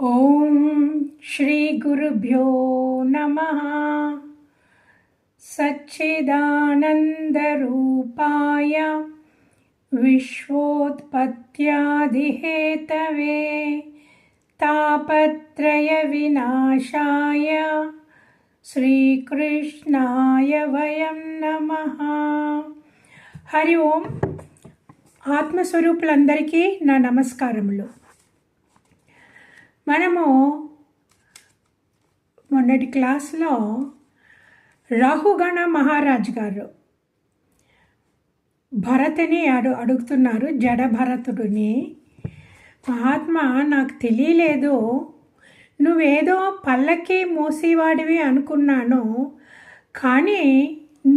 ఓం శ్రీ గురుభ్యో నమః. సచ్చిదానందరూపాయ విశ్వోత్పత్యాదిహేతవే తాపత్రయ వినాశాయ శ్రీకృష్ణాయ వయం నమః. హరి ఓం. ఆత్మస్వరూపులందరికీ నా నమస్కారములు. మనము మొన్నటి క్లాస్లో రాహుగణ మహారాజ్ గారు భరతుని అడుగుతున్నారు, జడ భరతుడిని. మహాత్మా, నాకు తెలియలేదు, నువ్వేదో పల్లకి మోసేవాడివి అనుకున్నాను, కానీ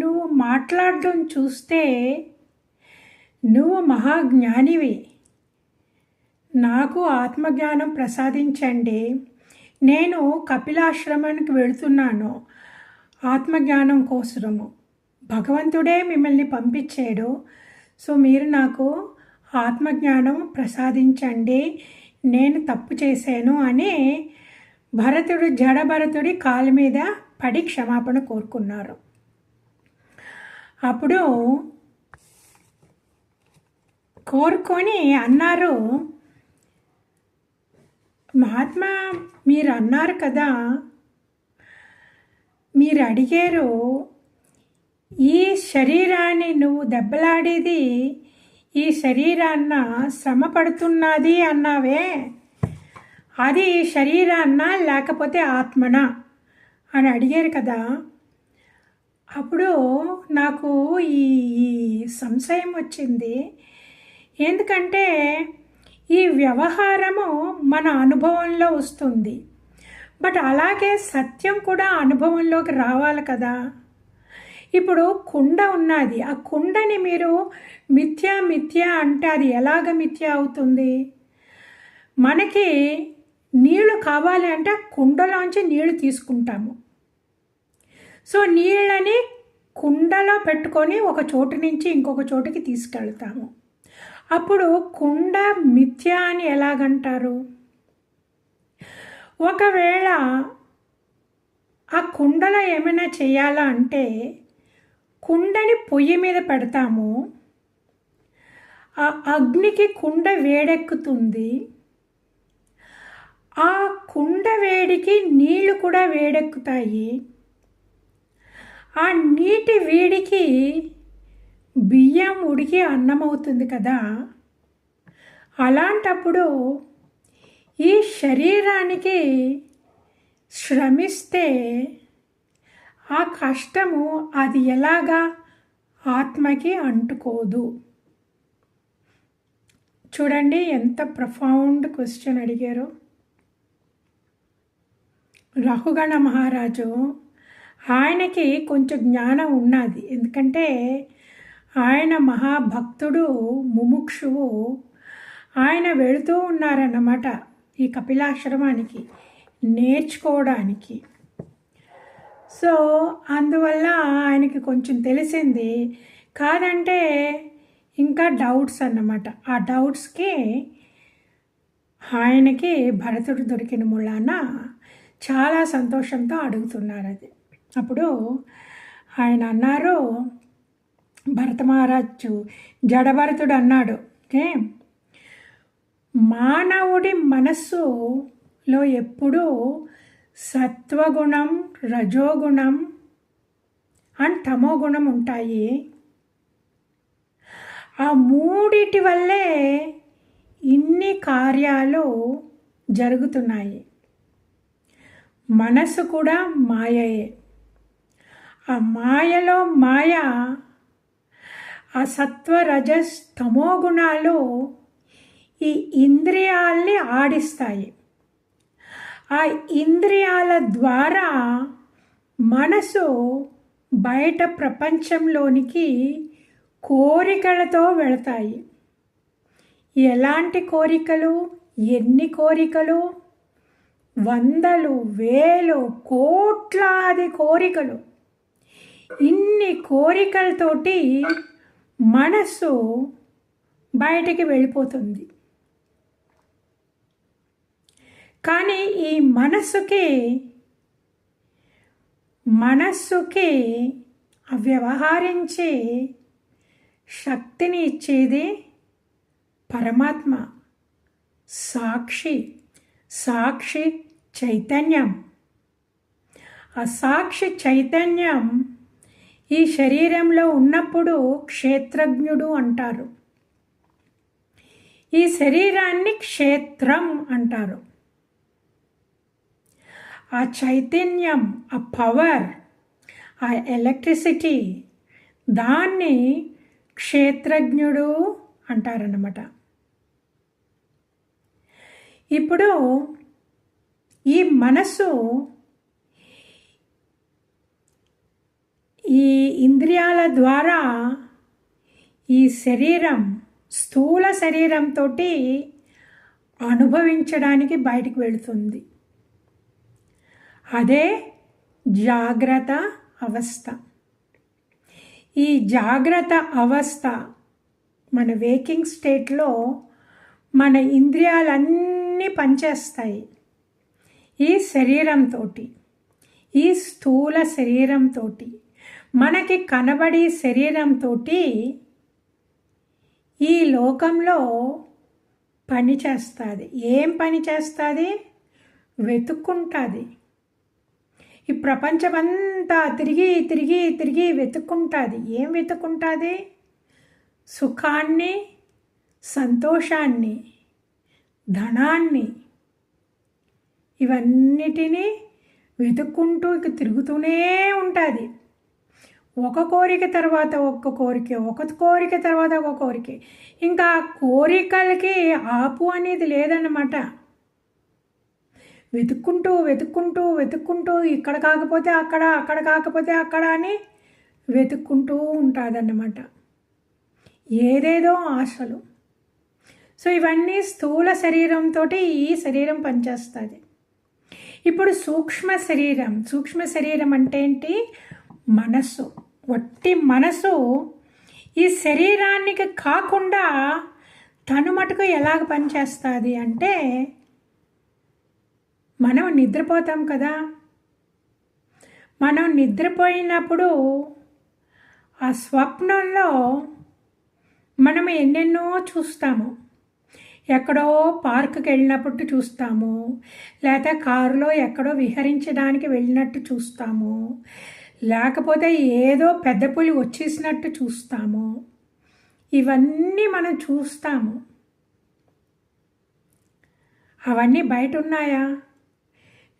నువ్వు మాట్లాడడం చూస్తే నువ్వు మహాజ్ఞానివి. నాకు ఆత్మజ్ఞానం ప్రసాదించండి. నేను కపిలాశ్రమానికి వెళుతున్నాను ఆత్మజ్ఞానం కోసము. భగవంతుడే మిమ్మల్ని పంపించాడు. సో మీరు నాకు ఆత్మజ్ఞానం ప్రసాదించండి, నేను తప్పు చేశాను అని భరతుడు జడభరతుడి కాళ్ళ మీద పడి క్షమాపణ కోరుకున్నారు. అప్పుడు కోరుకొని అన్నారు, మహాత్మా, మీరు అన్నారు కదా, మీరు అడిగారు, ఈ శరీరాన్ని నువ్వు దెబ్బలాడేది ఈ శరీరాన్న శ్రమ పడుతున్నది అన్నావే, అది శరీరాన్న లేకపోతే ఆత్మనా అని అడిగారు కదా. అప్పుడు నాకు ఈ సంశయం వచ్చింది. ఎందుకంటే ఈ వ్యవహారము మన అనుభవంలో వస్తుంది, బట్ అలాగే సత్యం కూడా అనుభవంలోకి రావాలి కదా. ఇప్పుడు కుండ ఉన్నది, ఆ కుండని మీరు మిథ్యా మిథ్యా అంటే అది ఎలాగ మిథ్యా అవుతుంది? మనకి నీళ్లు కావాలి అంటే కుండలోంచి నీళ్లు తీసుకుంటాము. సో నీళ్ళని కుండలో పెట్టుకొని ఒక చోటు నుంచి ఇంకొక చోటుకి తీసుకెళ్తాము. అప్పుడు కుండ మిథ్య అని ఎలాగంటారు? ఒకవేళ ఆ కుండలో ఏమైనా చేయాలా అంటే కుండని పొయ్యి మీద పెడతాము, ఆ అగ్నికి కుండ వేడెక్కుతుంది, ఆ కుండ వేడికి నీళ్లు కూడా వేడెక్కుతాయి, ఆ నీటి వేడికి బియ్యం ఉడికి అన్నం అవుతుంది కదా. అలాంటప్పుడు ఈ శరీరానికి శ్రమిస్తే ఆ కష్టము అది ఎలాగా ఆత్మకి అంటుకోదు? చూడండి ఎంత ప్రొఫౌండ్ క్వశ్చన్ అడిగారు రాహుగణ మహారాజు. ఆయనకి కొంచెం జ్ఞానం ఉన్నది, ఎందుకంటే ఆయన మహాభక్తుడు, ముముక్షువు. ఆయన వెళుతూ ఉన్నారన్నమాట ఈ కపిలాశ్రమానికి నేర్చుకోవడానికి. సో అందువల్ల ఆయనకి కొంచెం తెలిసింది. కాదంటే ఇంకా డౌట్స్ అన్నమాట. ఆ డౌట్స్కి ఆయనకి భరతుడు దొరికిన మూలాన చాలా సంతోషంతో అడుగుతున్నారు అది. అప్పుడు ఆయన అన్నారు, భరత మహారాజు జడభరతుడు అన్నాడు, మానవుడి మనస్సులో ఎప్పుడూ సత్వగుణం, రజోగుణం అండ్ తమోగుణం ఉంటాయి. ఆ మూడిటి వల్లే ఇన్ని కార్యాలు జరుగుతున్నాయి. మనస్సు కూడా మాయయే. ఆ మాయలో మాయ, ఆ సత్వ రజస్ తమో గుణాలు ఈ ఇంద్రియాల్ని ఆడిస్తాయి. ఆ ఇంద్రియాల ద్వారా మనసు బయట ప్రపంచంలోనికి కోరికలతో వెళతాయి. ఎలాంటి కోరికలు? ఎన్ని కోరికలు? వందలు, వేలు, కోట్లాది కోరికలు. ఇన్ని కోరికలతోటి మనసు బయటికి వెళ్ళిపోతుంది. కానీ ఈ మనస్సుకి వ్యవహరించే శక్తిని ఇచ్చేది పరమాత్మ, సాక్షి చైతన్యం. ఆ సాక్షి చైతన్యం ఈ శరీరంలో ఉన్నప్పుడు క్షేత్రజ్ఞుడు అంటారు. ఈ శరీరాన్ని క్షేత్రం అంటారు. ఆ చైతన్యం, ఆ పవర్, ఆ ఎలక్ట్రిసిటీ, దాన్ని క్షేత్రజ్ఞుడు అంటారన్నమాట. ఇప్పుడు ఈ మనసు ఈ ఇంద్రియాల ద్వారా ఈ శరీరం, స్థూల శరీరంతో అనుభవించడానికి బయటికి వెళుతుంది. అదే జాగ్రత్త అవస్థ. ఈ జాగ్రత్త అవస్థ, మన వేకింగ్ స్టేట్లో మన ఇంద్రియాలన్నీ పనిచేస్తాయి. ఈ శరీరంతో, ఈ స్థూల శరీరంతో, మనకి కనబడి శరీరంతో ఈ లోకంలో పని చేస్తుంది. ఏం పని చేస్తుంది? వెతుక్కుంటుంది. ఈ ప్రపంచమంతా తిరిగి తిరిగి తిరిగి వెతుక్కుంటుంది. ఏం వెతుక్కుంటుంది? సుఖాన్ని, సంతోషాన్ని, ధనాన్ని, ఇవన్నిటినీ వెతుక్కుంటూ ఇక తిరుగుతూనే ఉంటుంది. ఒక కోరిక తర్వాత ఒక కోరిక, ఒక కోరిక తర్వాత ఒక కోరిక. ఇంకా కోరికలకి ఆపు అనేది లేదన్నమాట. వెతుక్కుంటూ వెతుక్కుంటూ వెతుక్కుంటూ ఇక్కడ కాకపోతే అక్కడ, అక్కడ కాకపోతే అక్కడ అని వెతుక్కుంటూ ఉంటుందన్నమాట. ఏదేదో ఆశలు. సో ఇవన్నీ స్థూల శరీరంతో ఈ శరీరం పనిచేస్తుంది. ఇప్పుడు సూక్ష్మ శరీరం అంటే ఏంటి? మనస్సు. వట్టి మనసు ఈ శరీరానికి కాకుండా తను మటుకు ఎలాగ పనిచేస్తుంది అంటే, మనం నిద్రపోతాం కదా. మనం నిద్రపోయినప్పుడు ఆ స్వప్నంలో మనం ఎన్నెన్నో చూస్తాము. ఎక్కడో పార్కుకి వెళ్ళినప్పుడు చూస్తాము, లేకపోతే కారులో ఎక్కడో విహరించడానికి వెళ్ళినట్టు చూస్తాము, లేకపోతే ఏదో పెద్ద పులి వచ్చేసినట్టు చూస్తాము. ఇవన్నీ మనం చూస్తాము. అవన్నీ బయట ఉన్నాయా?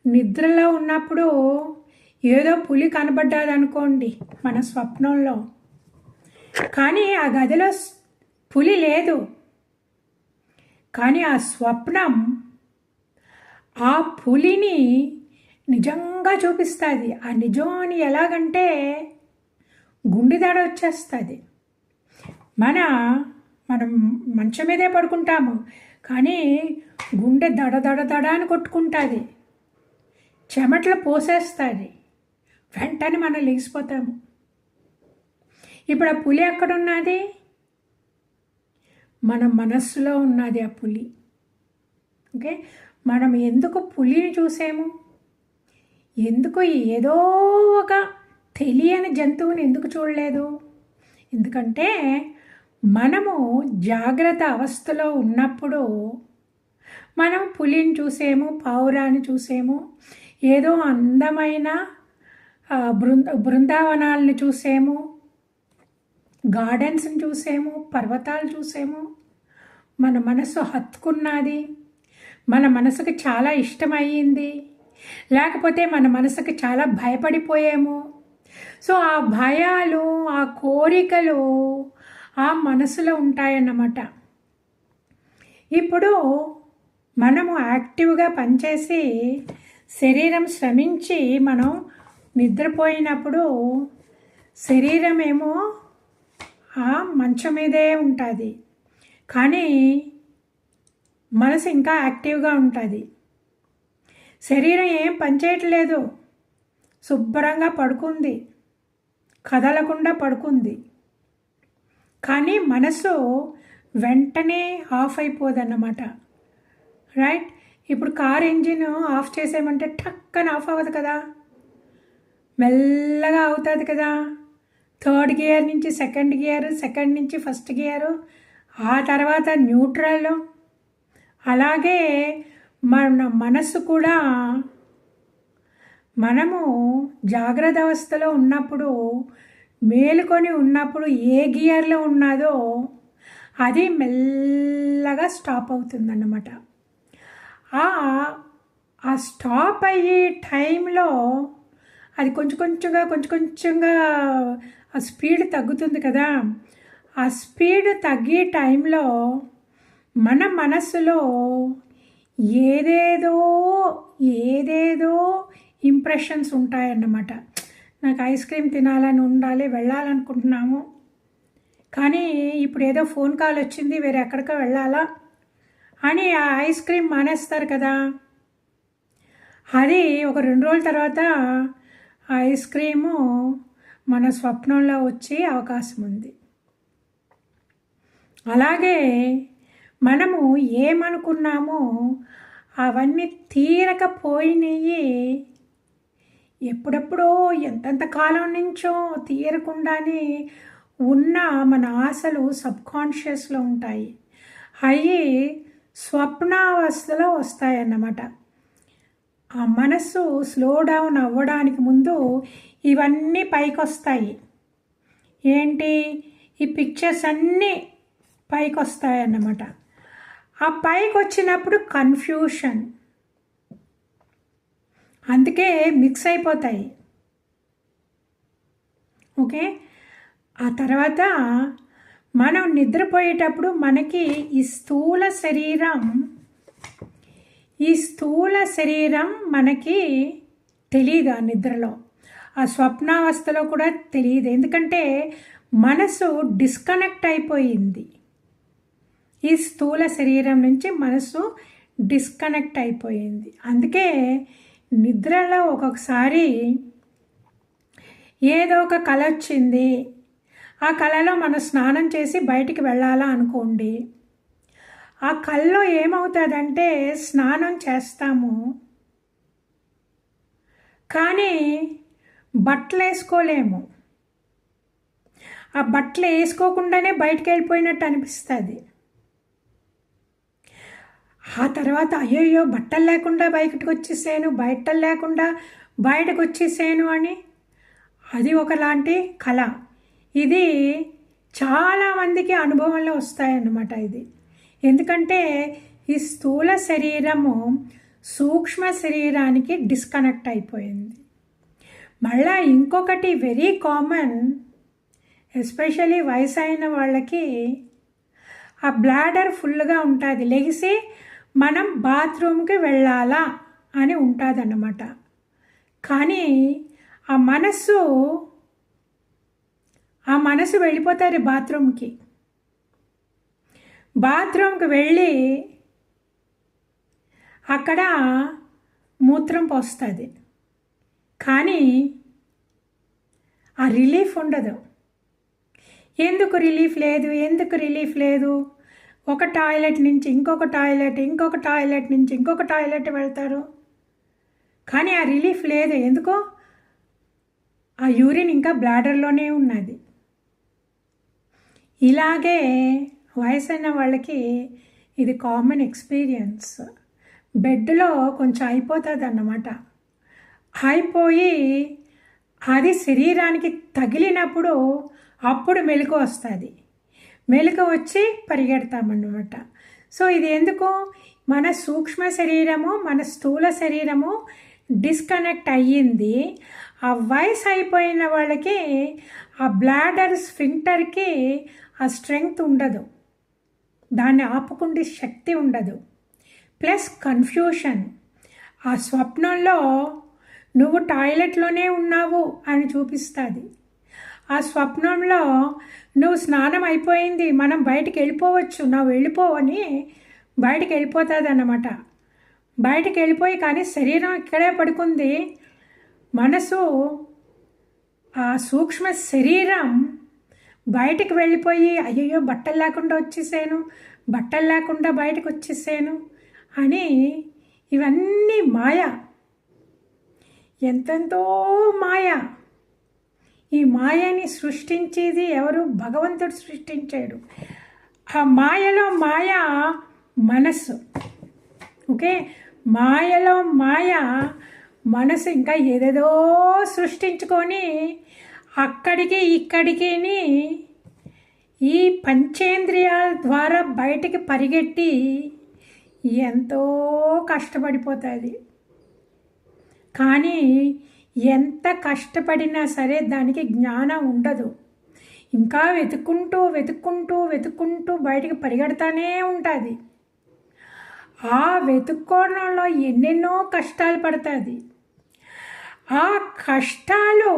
నిద్రలో ఉన్నప్పుడు ఏదో పులి కనబడ్డాదనుకోండి మన స్వప్నంలో, కానీ ఆ గదిలో పులి లేదు. కానీ ఆ స్వప్నం ఆ పులిని నిజంగా చూపిస్తుంది. ఆ నిజం అని ఎలాగంటే గుండెదడ వచ్చేస్తుంది. మనం మంచం మీదే పడుకుంటాము, కానీ గుండె దడ దడ దడ అని కొట్టుకుంటుంది, చెమటలు పోసేస్తుంది. వెంటనే మనం లేచిపోతాము. ఇప్పుడు ఆ పులి ఎక్కడున్నది? మన మనస్సులో ఉన్నది ఆ పులి. ఓకే, మనం ఎందుకు పులిని చూసాము? ఎందుకు ఏదో ఒక తెలియని జంతువుని ఎందుకు చూడలేదు? ఎందుకంటే మనము జాగ్రత్త అవస్థలో ఉన్నప్పుడు మనం పులిని చూసేము, పావురాన్ని చూసేము, ఏదో అందమైన బృందావనాలను చూసేము, గార్డెన్స్ని చూసేము, పర్వతాలు చూసేము. మన మనసు హత్తుకున్నది, మన మనసుకు చాలా ఇష్టమయ్యింది, లేకపోతే మన మనసుకు చాలా భయపడిపోయాము. సో ఆ భయాలు, ఆ కోరికలు ఆ మనసులో ఉంటాయన్నమాట. ఇప్పుడు మనము యాక్టివ్గా పనిచేసి శరీరం శ్రమించి మనం నిద్రపోయినప్పుడు శరీరం ఏమో ఆ మంచం మీదే ఉంటుంది, కానీ మనసు ఇంకా యాక్టివ్గా ఉంటుంది. శరీరం ఏం పనిచేయట్లేదు, శుభ్రంగా పడుకుంది, కదలకుండా పడుకుంది. కానీ మనసు వెంటనే ఆఫ్ అయిపోదన్నమాట. రైట్? ఇప్పుడు కార్ ఇంజిన్ ఆఫ్ చేసేయమంటే టక్కన ఆఫ్ అవ్వదు కదా, మెల్లగా అవుతుంది కదా. థర్డ్ గియర్ నుంచి సెకండ్ గియర్, సెకండ్ నుంచి ఫస్ట్ గియరు, ఆ తర్వాత న్యూట్రల్. అలాగే మన మనస్సు కూడా మనము జాగ్రత్త అవస్థలో ఉన్నప్పుడు, మేలుకొని ఉన్నప్పుడు ఏ గియర్లో ఉన్నదో అది మెల్లగా స్టాప్ అవుతుందన్నమాట. ఆ స్టాప్ అయ్యే టైంలో అది కొంచెం కొంచెంగా ఆ స్పీడ్ తగ్గుతుంది కదా. ఆ స్పీడ్ తగ్గే టైంలో మన మనస్సులో ఏదేదో ఇంప్రెషన్స్ ఉంటాయన్నమాట. నాకు ఐస్ క్రీమ్ తినాలని ఉండాలి, వెళ్ళాలనుకుంటున్నాము, కానీ ఇప్పుడు ఏదో ఫోన్ కాల్ వచ్చింది, వేరే ఎక్కడికో వెళ్ళాలా అని ఆ ఐస్ క్రీమ్ మానేస్తారు కదా. అది ఒక 2 రోజుల తర్వాత ఆ ఐస్ క్రీము మన స్వప్నంలో వచ్చే అవకాశం ఉంది. అలాగే మనము ఏమనుకున్నామో అవన్నీ తీరకపోయినాయి, ఎప్పుడెప్పుడో ఎంతెంత కాలం నుంచో తీరకుండానే ఉన్న మన ఆశలు సబ్కాన్షియస్లో ఉంటాయి. అవి స్వప్నావస్థలో వస్తాయన్నమాట. ఆ మనస్సు స్లో డౌన్ అవ్వడానికి ముందు ఇవన్నీ పైకి వస్తాయి. ఏంటి, ఈ పిక్చర్స్ అన్నీ పైకి వస్తాయన్నమాట. ఆ పైకి వచ్చినప్పుడు కన్ఫ్యూషన్, అందుకే మిక్స్ అయిపోతాయి. ఓకే, ఆ తర్వాత మనం నిద్రపోయేటప్పుడు మనకి ఈ స్థూల శరీరం మనకి తెలియదు. ఆ నిద్రలో, ఆ స్వప్నావస్థలో కూడా తెలియదు. ఎందుకంటే మనసు డిస్కనెక్ట్ అయిపోయింది. ఈ స్థూల శరీరం నుంచి మనసు డిస్కనెక్ట్ అయిపోయింది. అందుకే నిద్రలో ఒక్కొక్కసారి ఏదో ఒక కల వచ్చింది, ఆ కళలో మనం స్నానం చేసి బయటికి వెళ్ళాలా అనుకోండి. ఆ కళలో ఏమవుతుందంటే స్నానం చేస్తాము, కానీ బట్టలు వేసుకోలేము. ఆ బట్టలు వేసుకోకుండానే బయటికి వెళ్ళిపోయినట్టు అనిపిస్తుంది. ఆ తర్వాత అయ్యయ్యో బట్టలు లేకుండా బయటకు వచ్చేసాను అని అది ఒకలాంటి కళ. ఇది చాలామందికి అనుభవంలో వస్తాయన్నమాట. ఇది ఎందుకంటే ఈ స్థూల శరీరము సూక్ష్మ శరీరానికి డిస్కనెక్ట్ అయిపోయింది. మళ్ళా ఇంకొకటి వెరీ కామన్, ఎస్పెషలీ వయసు అయిన వాళ్ళకి ఆ బ్లాడర్ ఫుల్గా ఉంటుంది, లెగిసి మనం బాత్రూమ్కి వెళ్ళాలా అని ఉంటుంది అన్నమాట. కానీ ఆ మనసు వెళ్ళిపోతారు బాత్రూమ్కి వెళ్ళి అక్కడ మూత్రం పోస్తుంది, కానీ ఆ రిలీఫ్ ఉండదు. ఎందుకు రిలీఫ్ లేదు? ఒక టాయిలెట్ నుంచి ఇంకొక టాయిలెట్ నుంచి ఇంకొక టాయిలెట్ వెళ్తారు, కానీ ఆ రిలీఫ్ లేదు. ఎందుకో ఆ యూరిన్ ఇంకా బ్లాడర్లోనే ఉన్నది. ఇలాగే వయసైన వాళ్ళకి ఇది కామన్ ఎక్స్పీరియన్స్. బెడ్లో కొంచెం అయిపోతుంది అన్నమాట. అయిపోయి అది శరీరానికి తగిలినప్పుడు అప్పుడు మెలకు వస్తుంది. మెలకు వచ్చి పరిగెడతామన్నమాట. సో ఇది ఎందుకు, మన సూక్ష్మ శరీరము మన స్థూల శరీరము డిస్కనెక్ట్ అయ్యింది. ఆ వయసు అయిపోయిన వాళ్ళకి ఆ బ్లాడర్ స్ఫింక్టర్కి ఆ స్ట్రెంగ్త్ ఉండదు, దాన్ని ఆపుకుండే శక్తి ఉండదు. ప్లస్ కన్ఫ్యూషన్, ఆ స్వప్నంలో నువ్వు టాయిలెట్లోనే ఉన్నావు అని చూపిస్తుంది. ఆ స్వప్నంలో నువ్వు స్నానం అయిపోయింది, మనం బయటికి వెళ్ళిపోవచ్చు, నువ్వు వెళ్ళిపోవని బయటికి వెళ్ళిపోతుంది అన్నమాట. బయటికి వెళ్ళిపోయి కానీ శరీరం ఇక్కడే పడుకుంది. మనసు ఆ సూక్ష్మ శరీరం బయటికి వెళ్ళిపోయి అయ్యయ్యో బట్టలు లేకుండా బయటకు వచ్చేసాను అని ఇవన్నీ మాయ, ఎంతెంతో మాయ. ఈ మాయని సృష్టించేది ఎవరు? భగవంతుడు సృష్టించాడు. ఆ మాయలో మాయ మనస్సు. ఓకే, మాయలో మాయ మనసు ఇంకా ఏదేదో సృష్టించుకొని అక్కడికి ఇక్కడికి ఈ పంచేంద్రియాల ద్వారా బయటికి పరిగెట్టి ఎంతో కష్టపడిపోతుంది. కానీ ఎంత కష్టపడినా సరే దానికి జ్ఞానం ఉండదు. ఇంకా వెతుక్కుంటూ బయటికి పరిగెడతానే ఉంటుంది. ఆ వెతుక్కోవడంలో ఎన్నెన్నో కష్టాలు పడుతుంది. ఆ కష్టాలు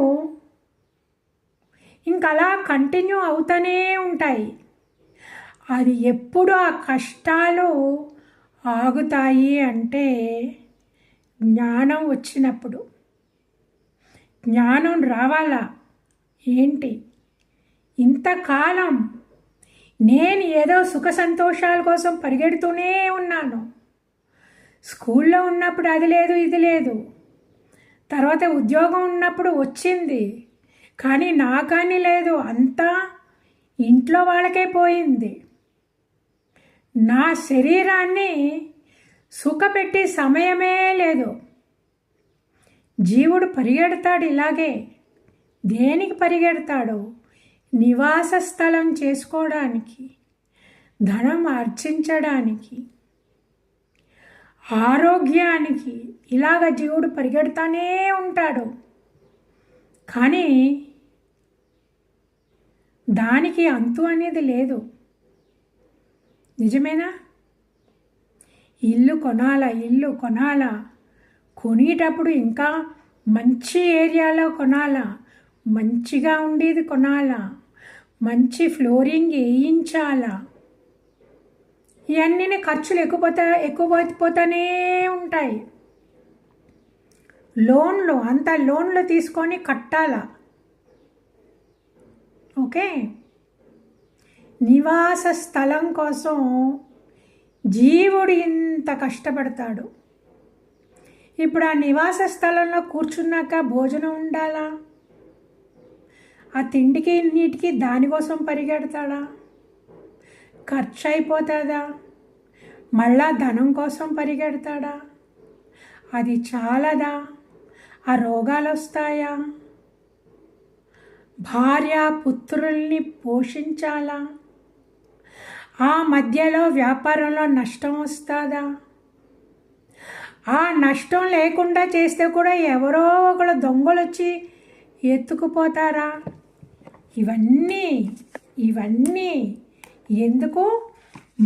ఇంకలా కంటిన్యూ అవుతూనే ఉంటాయి. అది ఎప్పుడు ఆ కష్టాలు ఆగుతాయి అంటే జ్ఞానం వచ్చినప్పుడు. జ్ఞానం రావాలా? ఏంటి ఇంతకాలం నేను ఏదో సుఖ సంతోషాల కోసం పరిగెడుతూనే ఉన్నాను. స్కూల్లో ఉన్నప్పుడు అది లేదు ఇది లేదు, తర్వాత ఉద్యోగం ఉన్నప్పుడు వచ్చింది, కానీ నాకని లేదు, అంతా ఇంట్లో వాళ్ళకే పోయింది. నా శరీరాన్ని సుఖపెట్టి సమయమే లేదు. జీవుడు పరిగెడతాడు ఇలాగే. దేనికి పరిగెడతాడు? నివాస స్థలం చేసుకోవడానికి, ధనం ఆర్జించడానికి, ఆరోగ్యానికి. ఇలాగ జీవుడు పరిగెడతానే ఉంటాడు. కానీ దానికి అంతు అనేది లేదు. నిజమేనా? ఇల్లు కొనాలా, కొనేటప్పుడు ఇంకా మంచి ఏరియాలో కొనాలా, మంచిగా ఉండేది కొనాలా, మంచి ఫ్లోరింగ్ వేయించాలా. ఇవన్నీ ఖర్చులు ఎక్కువైపోతూనే ఉంటాయి. లోన్లు తీసుకొని కట్టాలా. ఓకే, నివాస స్థలం కోసం జీవుడు ఇంత కష్టపడతాడు. ఇప్పుడు ఆ నివాస స్థలంలో కూర్చున్నాక భోజనం ఉండాలా? ఆ తిండికి నీటికి దానికోసం పరిగెడతాడా? ఖర్చు అయిపోతుందా? మళ్ళా ధనం కోసం పరిగెడతాడా? అది చాలదా? ఆ రోగాలు వస్తాయా? భార్య పుత్రుల్ని పోషించాలా? ఆ మధ్యలో వ్యాపారంలో నష్టం వస్తుందా? ఆ నష్టం లేకుండా చేస్తే కూడా ఎవరో ఒకళ్ళు దొంగలు వచ్చి ఎత్తుకుపోతారా? ఇవన్నీ ఎందుకు?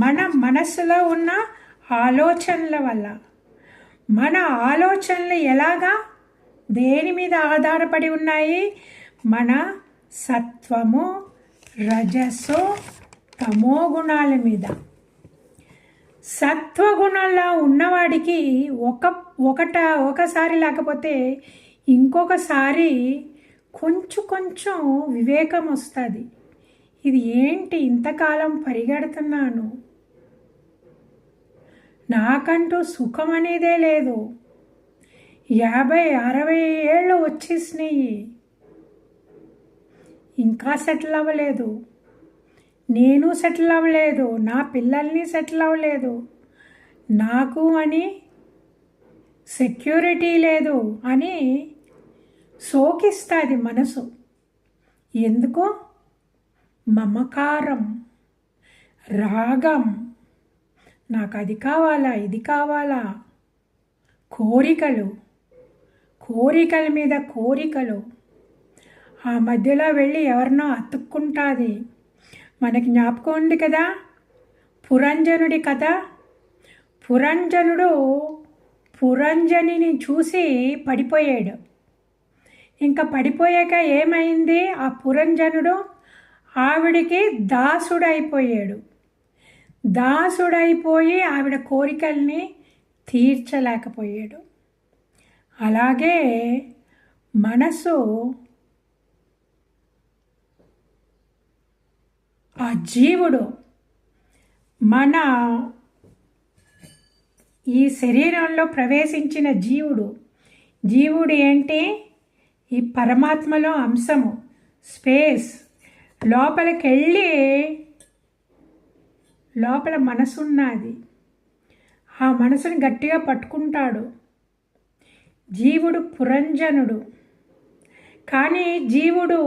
మన మనస్సులో ఉన్న ఆలోచనల వల్ల. మన ఆలోచనలు ఎలాగా దేని మీద ఆధారపడి ఉన్నాయి? మన సత్వము, రజస్సు, తమో గుణాల మీద. సత్వగుణంలో ఉన్నవాడికి ఒకసారి లేకపోతే ఇంకొకసారి కొంచెం వివేకం వస్తుంది. ఇది ఏంటి ఇంతకాలం పరిగెడుతున్నాను, నాకంటూ సుఖం అనేదే లేదు, 50-60 ఏళ్ళు వచ్చేసినాయి, ఇంకా సెటిల్ అవ్వలేదు, నేను సెటిల్ అవ్వలేదు, నా పిల్లల్ని సెటిల్ అవ్వలేదు, నాకు అని సెక్యూరిటీ లేదు అని శోకిస్తుంది మనసు. ఎందుకు? మమకారం, రాగం, నాకు అది కావాలా, ఇది కావాలా, కోరికల మీద కోరికలు. ఆ మధ్యలో వెళ్ళి ఎవరినో అతుక్కుంటుంది. మనకి జ్ఞాపకం ఉంది కదా పురంజనుడి కథ. పురంజనిని చూసి పడిపోయాడు. ఇంకా పడిపోయాక ఏమైంది? ఆ పురంజనుడు ఆవిడికి దాసుడైపోయి ఆవిడ కోరికల్ని తీర్చలేకపోయాడు. అలాగే మనసు ఆ జీవుడు మన ఈ శరీరంలో ప్రవేశించిన జీవుడు ఏంటి? ఈ పరమాత్మలో అంశము, స్పేస్. లోపలికి వెళ్ళి లోపల మనసు ఉన్నది, ఆ మనసుని గట్టిగా పట్టుకుంటాడు. జీవుడు పురంజనుడు. కానీ జీవుడు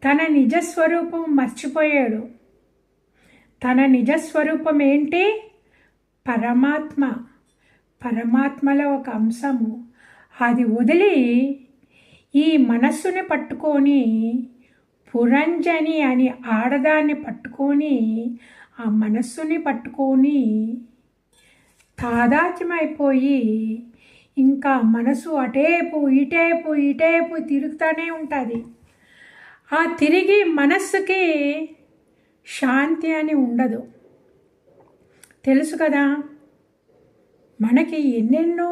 తన నిజస్వరూపం మర్చిపోయాడు. తన నిజస్వరూపం ఏంటి? పరమాత్మ. పరమాత్మలో ఒక అంశము. అది వదిలి ఈ మనస్సుని పట్టుకొని పురంజని అని ఆడదాన్ని పట్టుకొని ఆ మనస్సుని పట్టుకొని తాదాత్మ్యమైపోయి ఇంకా మనసు అటేపు ఇటేపు తిరుగుతూనే ఉంటుంది. ఆ తిరిగి మనస్సుకి శాంతి అని ఉండదు. తెలుసు కదా, మనకి ఎన్నెన్నో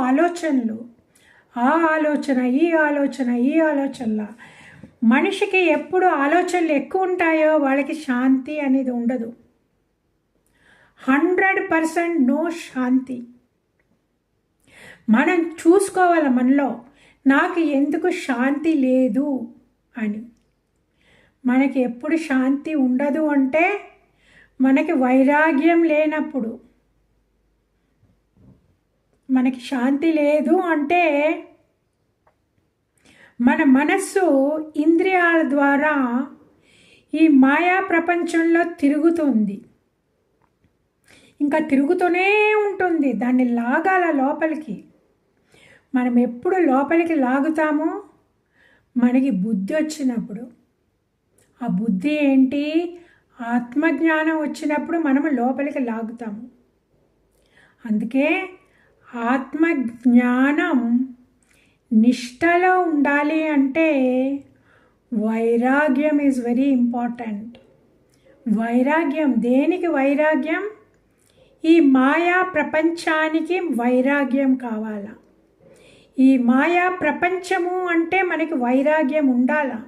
ఆలోచనలు, ఆ ఆలోచన ఈ ఆలోచనల మనిషికి ఎప్పుడు ఆలోచనలు ఎక్కువ ఉంటాయో వాళ్ళకి శాంతి అనేది ఉండదు. 100% నో శాంతి. మనం చూసుకోవాలి మనలో నాకు ఎందుకు శాంతి లేదు అని. మనకి ఎప్పుడు శాంతి ఉండదు అంటే మనకి వైరాగ్యం లేనప్పుడు. మనకి శాంతి లేదు అంటే మన మనస్సు ఇంద్రియాల ద్వారా ఈ మాయా ప్రపంచంలో తిరుగుతుంది. ఇంకా తిరుగుతూనే ఉంటుంది. దాన్ని లాగాల లోపలికి. మనం ఎప్పుడు లోపలికి లాగుతామో మనకి బుద్ధి వచ్చినప్పుడు. ఆ బుద్ధి ఏంటి? ఆత్మజ్ఞానం వచ్చినప్పుడు మనము లోపలికి లాగుతాము. అందుకే ఆత్మజ్ఞానం నిష్టలో ఉండాలి అంటే వైరాగ్యం ఈజ్ వెరీ ఇంపార్టెంట్. వైరాగ్యం దేనికి? వైరాగ్యం ఈ మాయా ప్రపంచానికి వైరాగ్యం కావాలా. ఈ మాయా ప్రపంచము అంటే మనకి వైరాగ్యం ఉండాలా.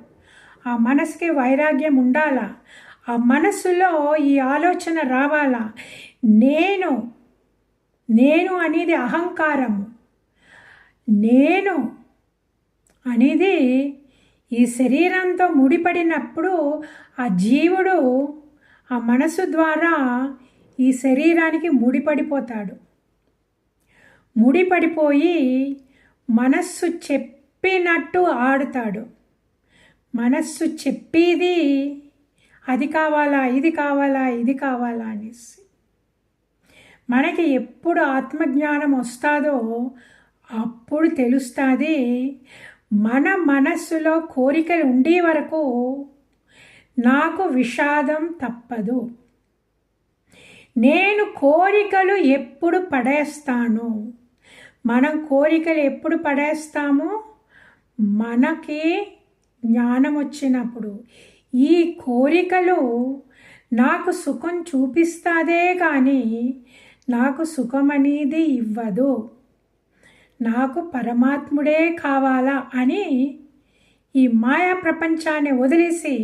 ఆ మనసుకి వైరాగ్యం ఉండాలా. ఆ మనస్సులో ఈ ఆలోచన రావాలా. నేను అనేది అహంకారము. నేను అనేది ఈ శరీరంతో ముడిపడినప్పుడు ఆ జీవుడు ఆ మనసు ద్వారా ఈ శరీరానికి ముడిపడిపోతాడు. ముడిపడిపోయి మనస్సు చెప్పినట్టు ఆడుతాడు. మనస్సు చెప్పేది అది కావాలా, ఇది కావాలా, ఇది కావాలా అనేసి. మనకి ఎప్పుడు ఆత్మజ్ఞానం వస్తుందో అప్పుడు తెలుస్తుంది మన మనస్సులో కోరికలు ఉండే వరకు నాకు విషాదం తప్పదు. నేను కోరికలు ఎప్పుడు పడేస్తాను. మనం కోరికలు ఎప్పుడు పడేస్తామో మనకి జ్ఞానం వచ్చినప్పుడు. ఈ కోరికలు నాకు సుఖం చూపిస్తాదే కానీ నాకు సుఖం అనేది ఇవ్వదు. నాకు పరమాత్ముడే కావాలా అని ఈ మాయా ప్రపంచాన్ని వదిలేసి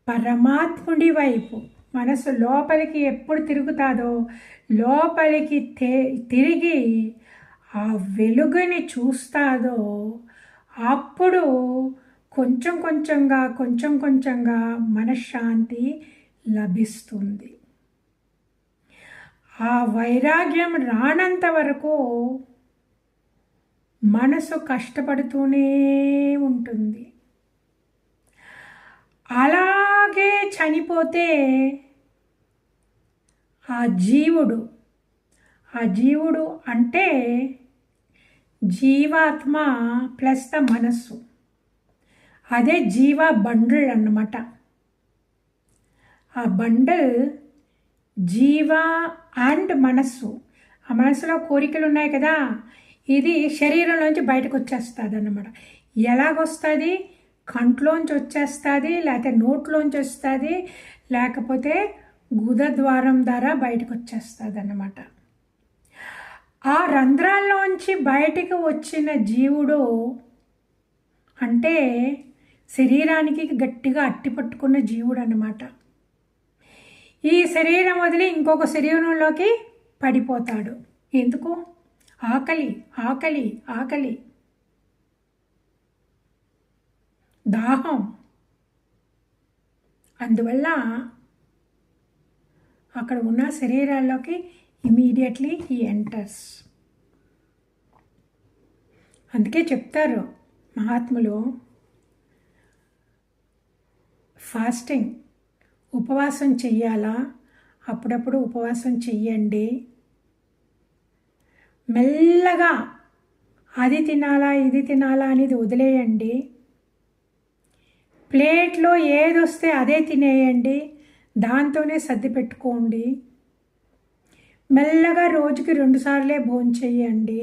పరమాత్ముడి వైపు మనసు లోపలికి ఎప్పుడు తిరుగుతాదో లోపలికి తిరిగి ఆ వెలుగుని చూస్తాదో అప్పుడు కొంచెం కొంచెంగా మనశ్శాంతి లభిస్తుంది. ఆ వైరాగ్యం రానంత వరకు మనసు కష్టపడుతూనే ఉంటుంది. అలాగే చనిపోతే ఆ జీవుడు అంటే జీవాత్మ ప్లస్ ద మనస్సు, అదే జీవ బండిల్ అన్నమాట. ఆ బండిల్ జీవ అండ్ మనస్సు. ఆ మనస్సులో కోరికలు ఉన్నాయి కదా, ఇది శరీరంలోంచి బయటకు వచ్చేస్తుంది అన్నమాట. ఎలాగొస్తుంది? కంట్లోంచి వచ్చేస్తుంది, లేకపోతే నోట్లోంచి వస్తుంది, లేకపోతే గుద ద్వారం ద్వారా బయటకు వచ్చేస్తుంది అన్నమాట. ఆ రంధ్రాల్లోంచి బయటికి వచ్చిన జీవుడు అంటే శరీరానికి గట్టిగా అట్టి పట్టుకున్న జీవుడు అన్నమాట. ఈ శరీరం వదిలి ఇంకొక శరీరంలోకి పడిపోతాడు. ఎందుకు? ఆకలి, ఆకలి, ఆకలి, దాహం. అందువల్ల అక్కడ ఉన్న శరీరాల్లోకి ఇమీడియట్లీ హీ ఎంటర్స్. అందుకే చెప్తారు మహాత్ములు, ఫాస్టింగ్ ఉపవాసం చెయ్యాలా, అప్పుడప్పుడు ఉపవాసం చెయ్యండి, మెల్లగా అది తినాలా ఇది తినాలా అనేది వదిలేయండి, ప్లేట్లో ఏదొస్తే అదే తినేయండి, దాంతోనే సర్ది పెట్టుకోండి, మెల్లగా రోజుకి 2 సార్లే భోంచెయ్యండి.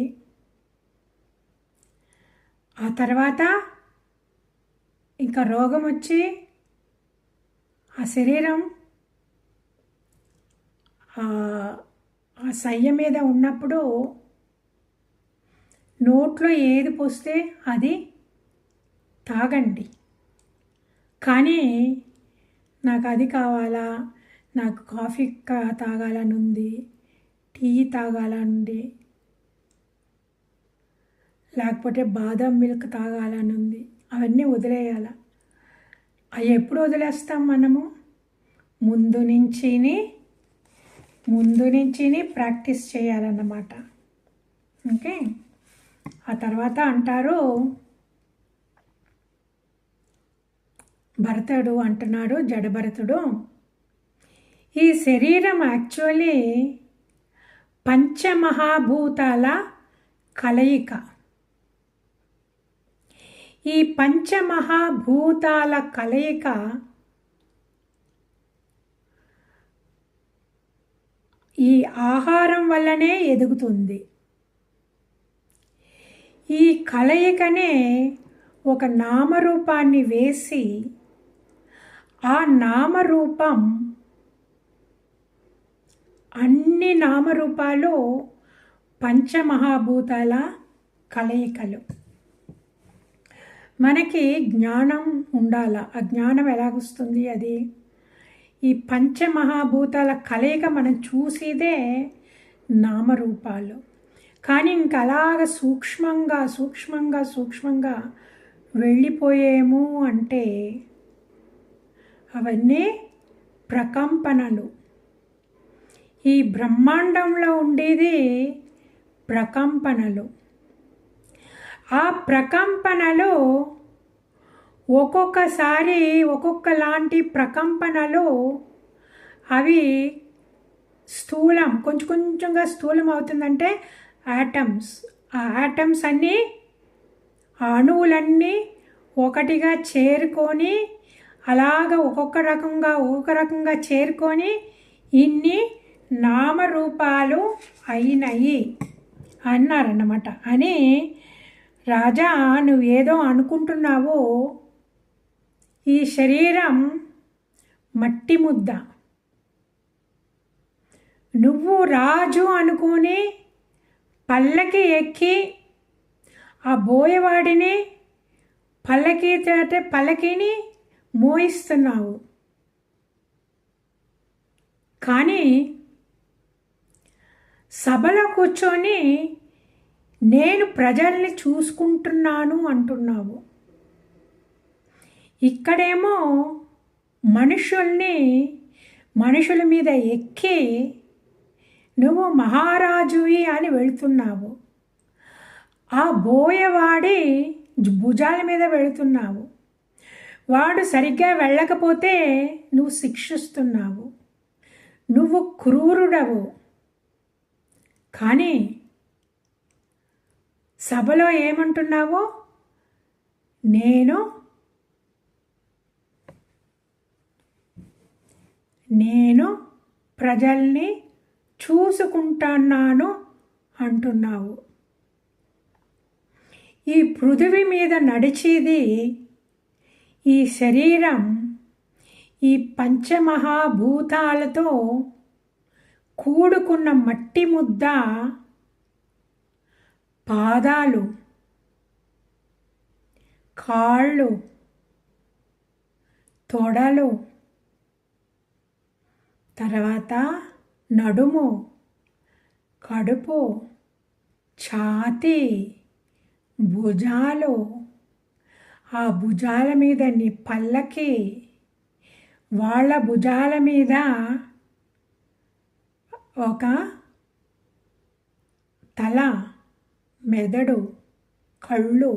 ఆ తర్వాత ఇంకా రోగం వచ్చి ఆ శరీరం ఆ సయ్య మీద ఉన్నప్పుడు నోట్లో ఏది పోస్తే అది తాగండి. కానీ నాకు అది కావాలా, నాకు కాఫీ తాగాలని ఉంది, టీ తాగాలనుంది, లేకపోతే బాదం మిల్క్ తాగాలని ఉంది, అవన్నీ వదిలేయాల. అవి ఎప్పుడు వదిలేస్తాం మనము? ముందు నుంచి ప్రాక్టీస్ చేయాలన్నమాట. ఓకే. ఆ తర్వాత అంటారు, భరతుడు అంటున్నాడు, జడభరతుడు, ఈ శరీరం యాక్చువల్లీ పంచమహాభూతాల కలయిక. ఈ పంచమహాభూతాల కలయిక ఈ ఆహారం వల్లనే ఎదుగుతుంది. ఈ కలయికనే ఒక నామరూపాన్ని వేసి ఆ నామరూపం, అన్ని నామరూపాలు పంచమహాభూతాల కలయికలు. మనకి జ్ఞానం ఉండాల. ఆ జ్ఞానం ఎలాగొస్తుంది? అది ఈ పంచమహాభూతాల కలయిక మనం చూసేదే నామరూపాలు. కానీ ఇంకా అలాగ సూక్ష్మంగా వెళ్ళిపోయేము అంటే అవన్నీ ప్రకంపనలు. ఈ బ్రహ్మాండంలో ఉండేది ప్రకంపనలు. ఆ ప్రకంపనలు ఒక్కొక్కసారి ఒక్కొక్కలాంటి ప్రకంపనలు అవి స్థూలం, కొంచెంగా స్థూలం అవుతుందంటే యాటమ్స్. ఆ యాటమ్స్ అన్నీ, ఆ అణువులన్నీ ఒకటిగా చేరుకొని అలాగ ఒక్కొక్క రకంగా చేరుకొని ఇన్ని నామరూపాలు అయినాయి అన్నారన్నమాట. అని రాజా, నువ్వేదో అనుకుంటున్నావు, ఈ శరీరం మట్టి ముద్ద. నువ్వు రాజు అనుకుని పల్లకి ఎక్కి ఆ బోయవాడిని పల్లకిని మోయిస్తున్నావు. కానీ సభలో కూర్చొని నేను ప్రజల్ని చూసుకుంటున్నాను అంటున్నావు. ఇక్కడేమో మనుషుల మీద ఎక్కి నువ్వు మహారాజువి అని వెళుతున్నావు. ఆ బోయవాడి భుజాల మీద వెళుతున్నావు. వాడు సరిగ్గా వెళ్ళకపోతే నువ్వు శిక్షిస్తున్నావు. నువ్వు క్రూరుడవు. కానీ సభలో ఏమంటున్నావు? నేను ప్రజల్ని చూసుకుంటున్నాను అంటున్నావు. ఈ పృథివీ మీద నడిచేది ఈ శరీరం, ఈ పంచమహాభూతాలతో కూడుకున్న మట్టి ముద్ద. పాదాలు, కాళ్ళు, తొడలు, తర్వాత నడుము, కడుపు, ఛాతీ, భుజాలు, ఆ భుజాల మీద నీ పల్లకి, వాళ్ళ భుజాల మీద ఒక తల, మెదడు, కళ్ళు,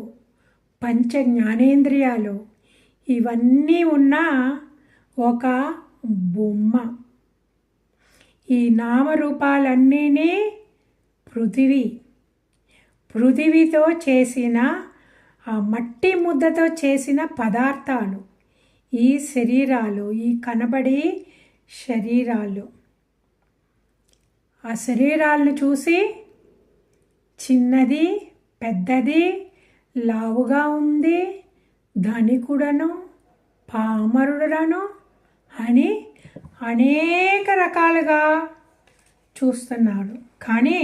పంచ జ్ఞానేంద్రియాలు ఇవన్నీ ఉన్న ఒక బొమ్మ. ఈ నామరూపాలన్నీ పృథివీతో చేసిన ఆ మట్టి ముద్దతో చేసిన పదార్థాలు ఈ శరీరాలు, ఈ కనబడి శరీరాలు. ఆ శరీరాలను చూసి చిన్నది, పెద్దది, లావుగా ఉంది, ధనికుడను, పామరుడను అని అనేక రకాలుగా చూస్తున్నాడు. కానీ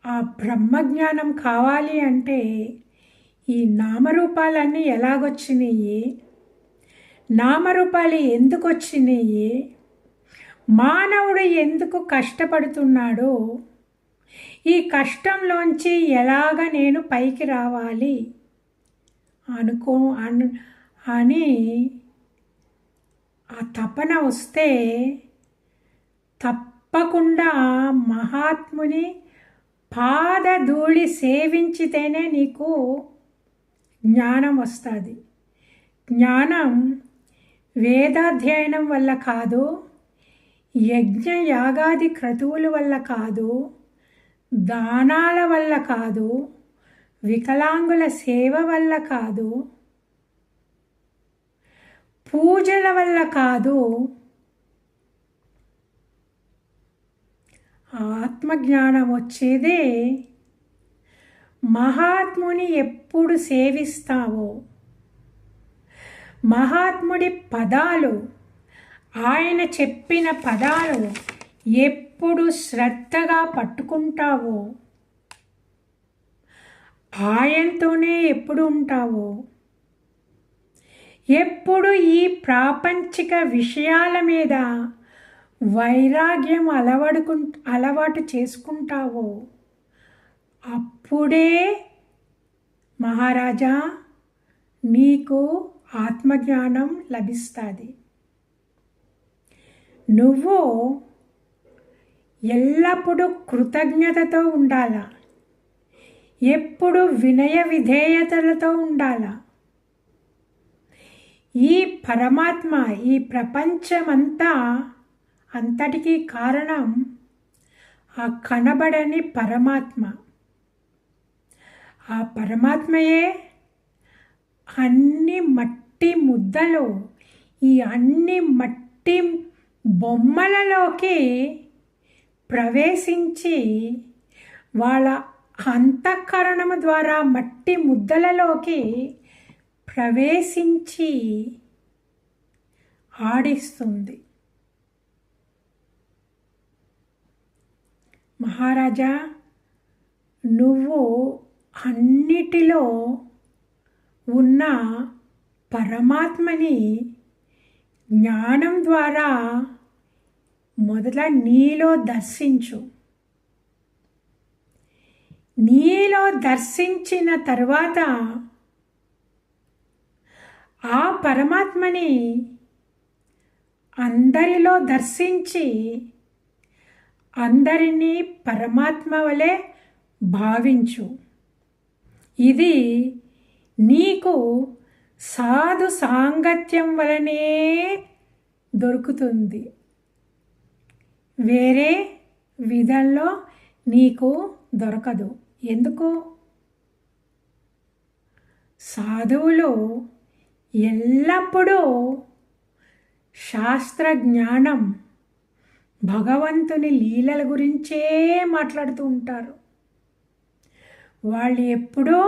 ఆ బ్రహ్మజ్ఞానం కావాలి అంటే ఈ నామరూపాలన్నీ ఎలాగొచ్చినాయి, నామరూపాలు ఎందుకు వచ్చినాయి, మానవుడు ఎందుకు కష్టపడుతున్నాడో, ఈ కష్టంలోంచి ఎలాగ నేను పైకి రావాలి అని ఆ తపన వస్తే తప్పకుండా మహాత్ముని పాదధూళి సేవించితేనే నీకు జ్ఞానం వస్తుంది. జ్ఞానం వేదాధ్యయనం వల్ల కాదు, యజ్ఞ యాగాది క్రతువుల వల్ల కాదు, దానాల వల్ల కాదు, వికలాంగుల సేవ వల్ల కాదు, పూజల వల్ల కాదు. ఆత్మజ్ఞానం వచ్చేదే మహాత్ముని ఎప్పుడు సేవిస్తావో, మహాత్ముడి పదాలు, ఆయన చెప్పిన పదాలు ఎప్పుడు శ్రద్ధగా పట్టుకుంటావో, ఆయనతోనే ఎప్పుడు ఉంటావో, ఎప్పుడు ఈ ప్రాపంచిక విషయాల మీద వైరాగ్యం అలవాటు చేసుకుంటావో అప్పుడే మహారాజా నీకు ఆత్మజ్ఞానం లభిస్తుంది. నువ్వు ఎల్లప్పుడూ కృతజ్ఞతతో ఉండాలా, ఎప్పుడు వినయ విధేయతలతో ఉండాలా. ఈ పరమాత్మ, ఈ అంతటికీ కారణం ఆ కనబడని పరమాత్మ. ఆ పరమాత్మయే అన్ని మట్టి ముద్దలు, ఈ అన్ని మట్టి బొమ్మలలోకి ప్రవేశించి వాళ్ళ అంతఃకరణము ద్వారా మట్టి ముద్దలలోకి ప్రవేశించి ఆడిస్తుంది. మహారాజా, నువ్వు అన్నిటిలో ఉన్న పరమాత్మని జ్ఞానం ద్వారా మొదట నీలో దర్శించు. నీలో దర్శించిన తర్వాత ఆ పరమాత్మని అందరిలో దర్శించి అందరినీ పరమాత్మ వలె భావించు. ఇది నీకు సాధు సాంగత్యం వలనే దొరుకుతుంది. వేరే విధంలో నీకు దొరకదు. ఎందుకు? సాధువులు ఎల్లప్పుడూ శాస్త్ర జ్ఞానం, భగవంతుని లీలల గురించే మాట్లాడుతూ ఉంటారు. వాళ్ళు ఎప్పుడూ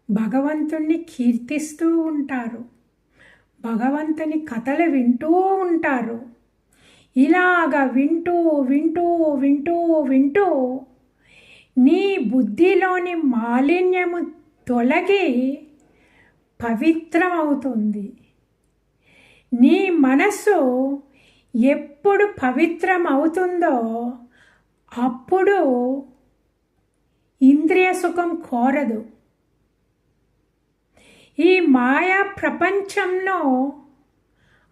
భగవంతుణ్ణి కీర్తిస్తూ ఉంటారు, భగవంతుని కథలు వింటూ ఉంటారు. ఇలాగా వింటూ వింటూ వింటూ వింటూ నీ బుద్ధిలోని మాలిన్యము తొలగి పవిత్రమవుతుంది. నీ మనస్సు ఎప్పుడు పవిత్రం అవుతుందో అప్పుడు ఇంద్రియ సుఖం కోరదు. ఈ మాయా ప్రపంచంలో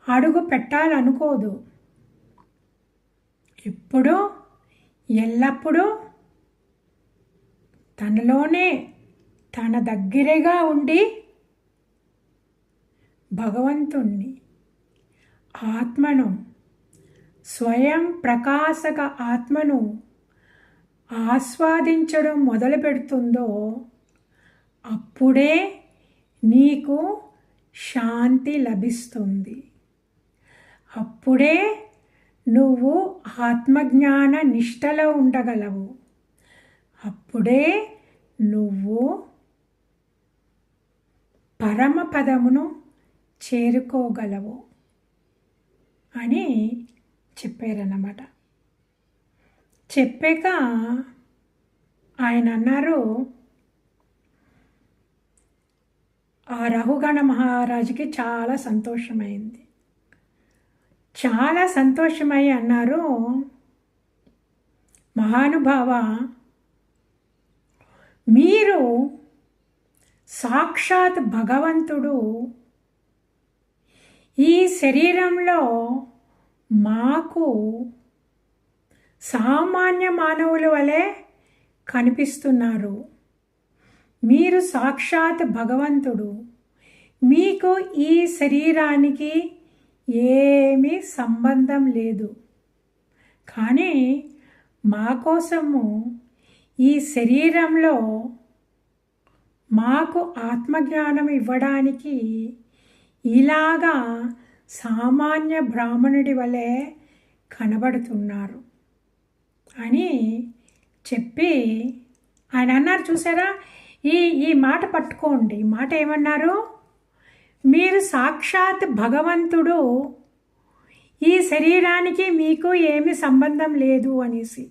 అడుగు పెట్టాలనుకోదు. ఎప్పుడూ ఎల్లప్పుడూ తనలోనే తన దగ్గరగా ఉండి భగవంతుణ్ణి ఆత్మను స్వయం ప్రకాశక ఆత్మను ఆస్వాదించడం మొదలు పెడుతుందో అప్పుడే నీకు శాంతి లభిస్తుంది. అప్పుడే నువ్వు ఆత్మజ్ఞాన నిష్టలో ఉండగలవు. అప్పుడే నువ్వు పరమపదమును చేరుకోగలవు అని చెప్పారన్నమాట. చెప్పాక ఆయన అన్నారు, ఆ రఘుగణ మహారాజుకి చాలా సంతోషమైంది. చాలా సంతోషమై అన్నారు, మహానుభావ, మీరు సాక్షాత్ భగవంతుడు ఈ శరీరంలో మాకు సామాన్య మానవుల వలె కనిపిస్తున్నారు. మీరు సాక్షాత్ భగవంతుడు. మీకు ఈ శరీరానికి ఏమీ సంబంధం లేదు. కానీ మా కోసము ఈ శరీరంలో మాకు ఆత్మజ్ఞానం ఇవ్వడానికి ఇలాగా సామాన్య బ్రాహ్మణుడి వలె కనబడుతున్నారు అని చెప్పి ఆయన అన్నారు. చూసారా, ఈ మాట పట్టుకోండి. ఈ మాట ఏమన్నారు? మీరు సాక్షాత్ భగవంతుడు, ఈ శరీరానికి మీకు ఏమి సంబంధం లేదు అనేసి,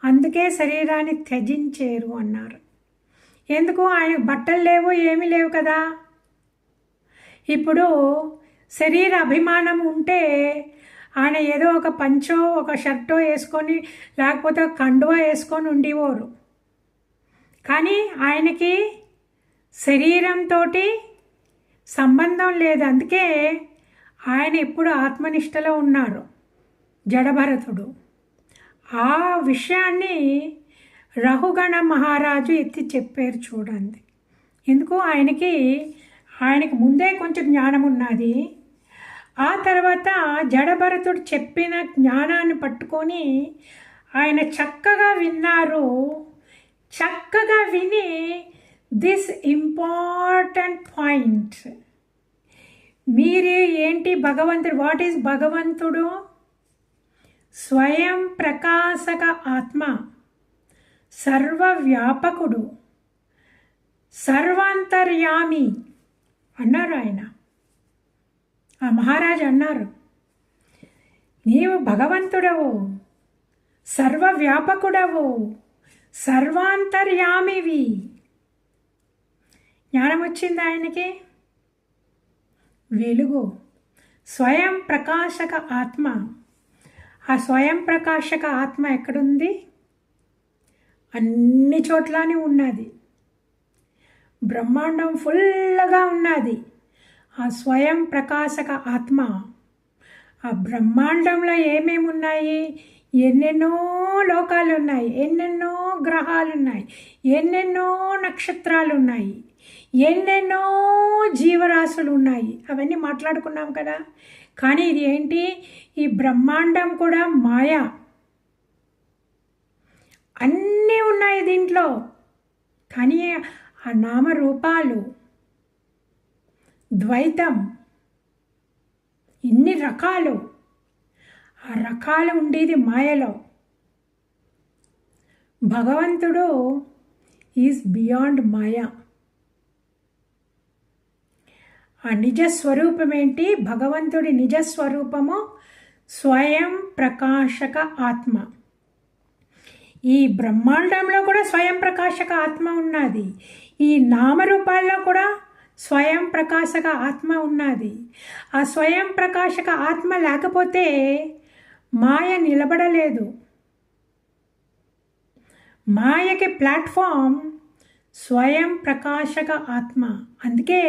అందుకే శరీరాన్ని త్యజించేరు అన్నారు. ఎందుకు? ఆయన బట్టలు లేవు, ఏమీ లేవు కదా. ఇప్పుడు శరీర అభిమానం ఉంటే ఆయన ఏదో ఒక పంచో ఒక షర్టో వేసుకొని లేకపోతే కండువా వేసుకొని ఉండేవారు. కానీ ఆయనకి శరీరంతో సంబంధం లేదు. అందుకే ఆయన ఎప్పుడు ఆత్మనిష్టలో ఉన్నారు, జడభరతుడు. ఆ విషయాన్ని రఘుగణ మహారాజు ఎత్తి చెప్పారు. చూడండి, ఎందుకు ఆయనకి ముందే కొంచెం జ్ఞానం ఉన్నది. ఆ తర్వాత జడభరతుడు చెప్పిన జ్ఞానాన్ని పట్టుకొని ఆయన చక్కగా విన్నారు. చక్కగా విని దిస్ ఇంపార్టెంట్ పాయింట్, మీరు ఏంటి భగవంతుడు, వాట్ ఈజ్ భగవంతుడు? స్వయం ప్రకాశక ఆత్మ, సర్వవ్యాపకుడు, సర్వాంతర్యామి అన్నారు ఆయన. ఆ మహారాజు అన్నారు, నీవు భగవంతుడవు, సర్వవ్యాపకుడవు, సర్వాంతర్యామివి. జ్ఞానం వచ్చింది ఆయనకి. వెలుగు, స్వయం ప్రకాశక ఆత్మ. ఆ స్వయం ప్రకాశక ఆత్మ ఎక్కడుంది? అన్ని చోట్లనే ఉన్నది. బ్రహ్మాండం ఫుల్గా ఉన్నది ఆ స్వయం ప్రకాశక ఆత్మ. ఆ బ్రహ్మాండంలో ఏమేమి ఉన్నాయి? ఎన్నెన్నో లోకాలు ఉన్నాయి, ఎన్నెన్నో గ్రహాలు ఉన్నాయి, ఎన్నెన్నో నక్షత్రాలు ఉన్నాయి, ఎన్నెన్నో జీవరాశులు ఉన్నాయి. అవన్నీ మాట్లాడుకున్నాం కదా. కానీ ఇది ఏంటి? ఈ బ్రహ్మాండం కూడా మాయా. అన్నీ ఉన్నాయి దీంట్లో, కానీ ఆ నామరూపాలు, ద్వైతం, ఇన్ని రకాలు. ఆ రకాలు ఉండేది మాయలో. భగవంతుడు ఈజ్ బియాండ్ మాయా. ఆ నిజస్వరూపం ఏంటి? భగవంతుడి నిజస్వరూపము స్వయం ప్రకాశక ఆత్మ. ఈ బ్రహ్మాండంలో కూడా స్వయం ప్రకాశక ఆత్మ ఉన్నది. ఈ నామరూపాల్లో కూడా స్వయం ప్రకాశక ఆత్మ ఉన్నది. ఆ స్వయం ప్రకాశక ఆత్మ లేకపోతే మాయ నిలబడలేదు. మాయకి ప్లాట్ఫామ్ స్వయం ప్రకాశక ఆత్మ. అందుకే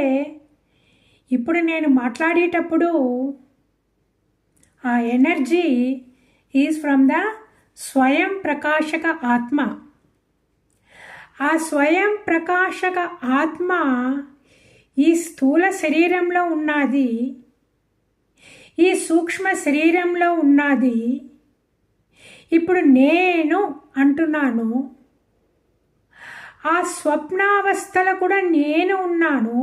ఇప్పుడు నేను మాట్లాడేటప్పుడు ఆ ఎనర్జీ ఈజ్ ఫ్రమ్ ద స్వయం ప్రకాశక ఆత్మ. ఆ స్వయం ప్రకాశక ఆత్మ ఈ స్థూల శరీరంలో ఉన్నది, ఈ సూక్ష్మ శరీరంలో ఉన్నది. ఇప్పుడు నేను అంటున్నాను, ఆ స్వప్నావస్థలో కూడా నేను ఉన్నాను.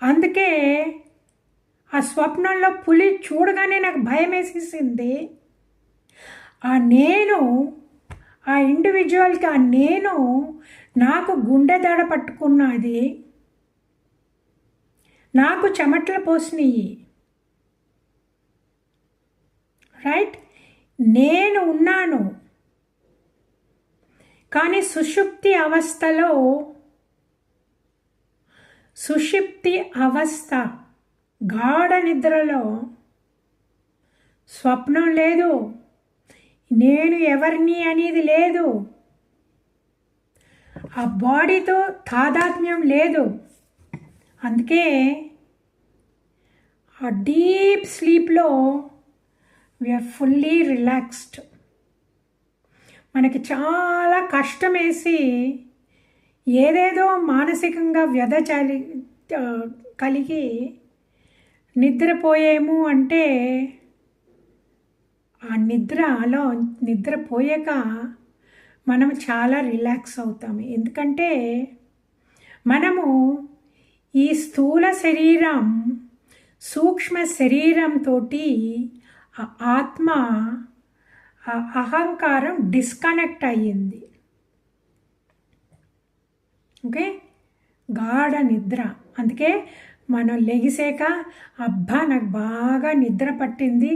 అందుకే ఆ స్వప్నంలో పులి చూడగానే నాకు భయం వేసేసింది. ఆ నేను, ఆ ఇండివిజువల్కి ఆ నేను నాకు గుండె దడ పట్టుకున్నది, నాకు చెమటలు పోసినాయి. రైట్, నేను ఉన్నాను. కానీ సుషుప్తి అవస్థ గాఢ నిద్రలో స్వప్నం లేదు, నేను ఎవరిని అనేది లేదు, ఆ బాడీతో తాదాత్మ్యం లేదు. అందుకే ఆ డీప్ స్లీప్లో వీఆర్ ఫుల్లీ రిలాక్స్డ్. మనకి చాలా కష్టం వేసి ఏదేదో మానసికంగా వ్యధ కలిగి నిద్రపోయేము అంటే ఆ నిద్రపోయాక మనం చాలా రిలాక్స్ అవుతాము. ఎందుకంటే మనము ఈ స్థూల శరీరం సూక్ష్మ శరీరంతో ఆ ఆత్మ ఆ అహంకారం డిస్కనెక్ట్ అయ్యింది. ఓకే, గాఢ నిద్ర. అందుకే మనం లెగిసాక అబ్బా నాకు బాగా నిద్ర పట్టింది,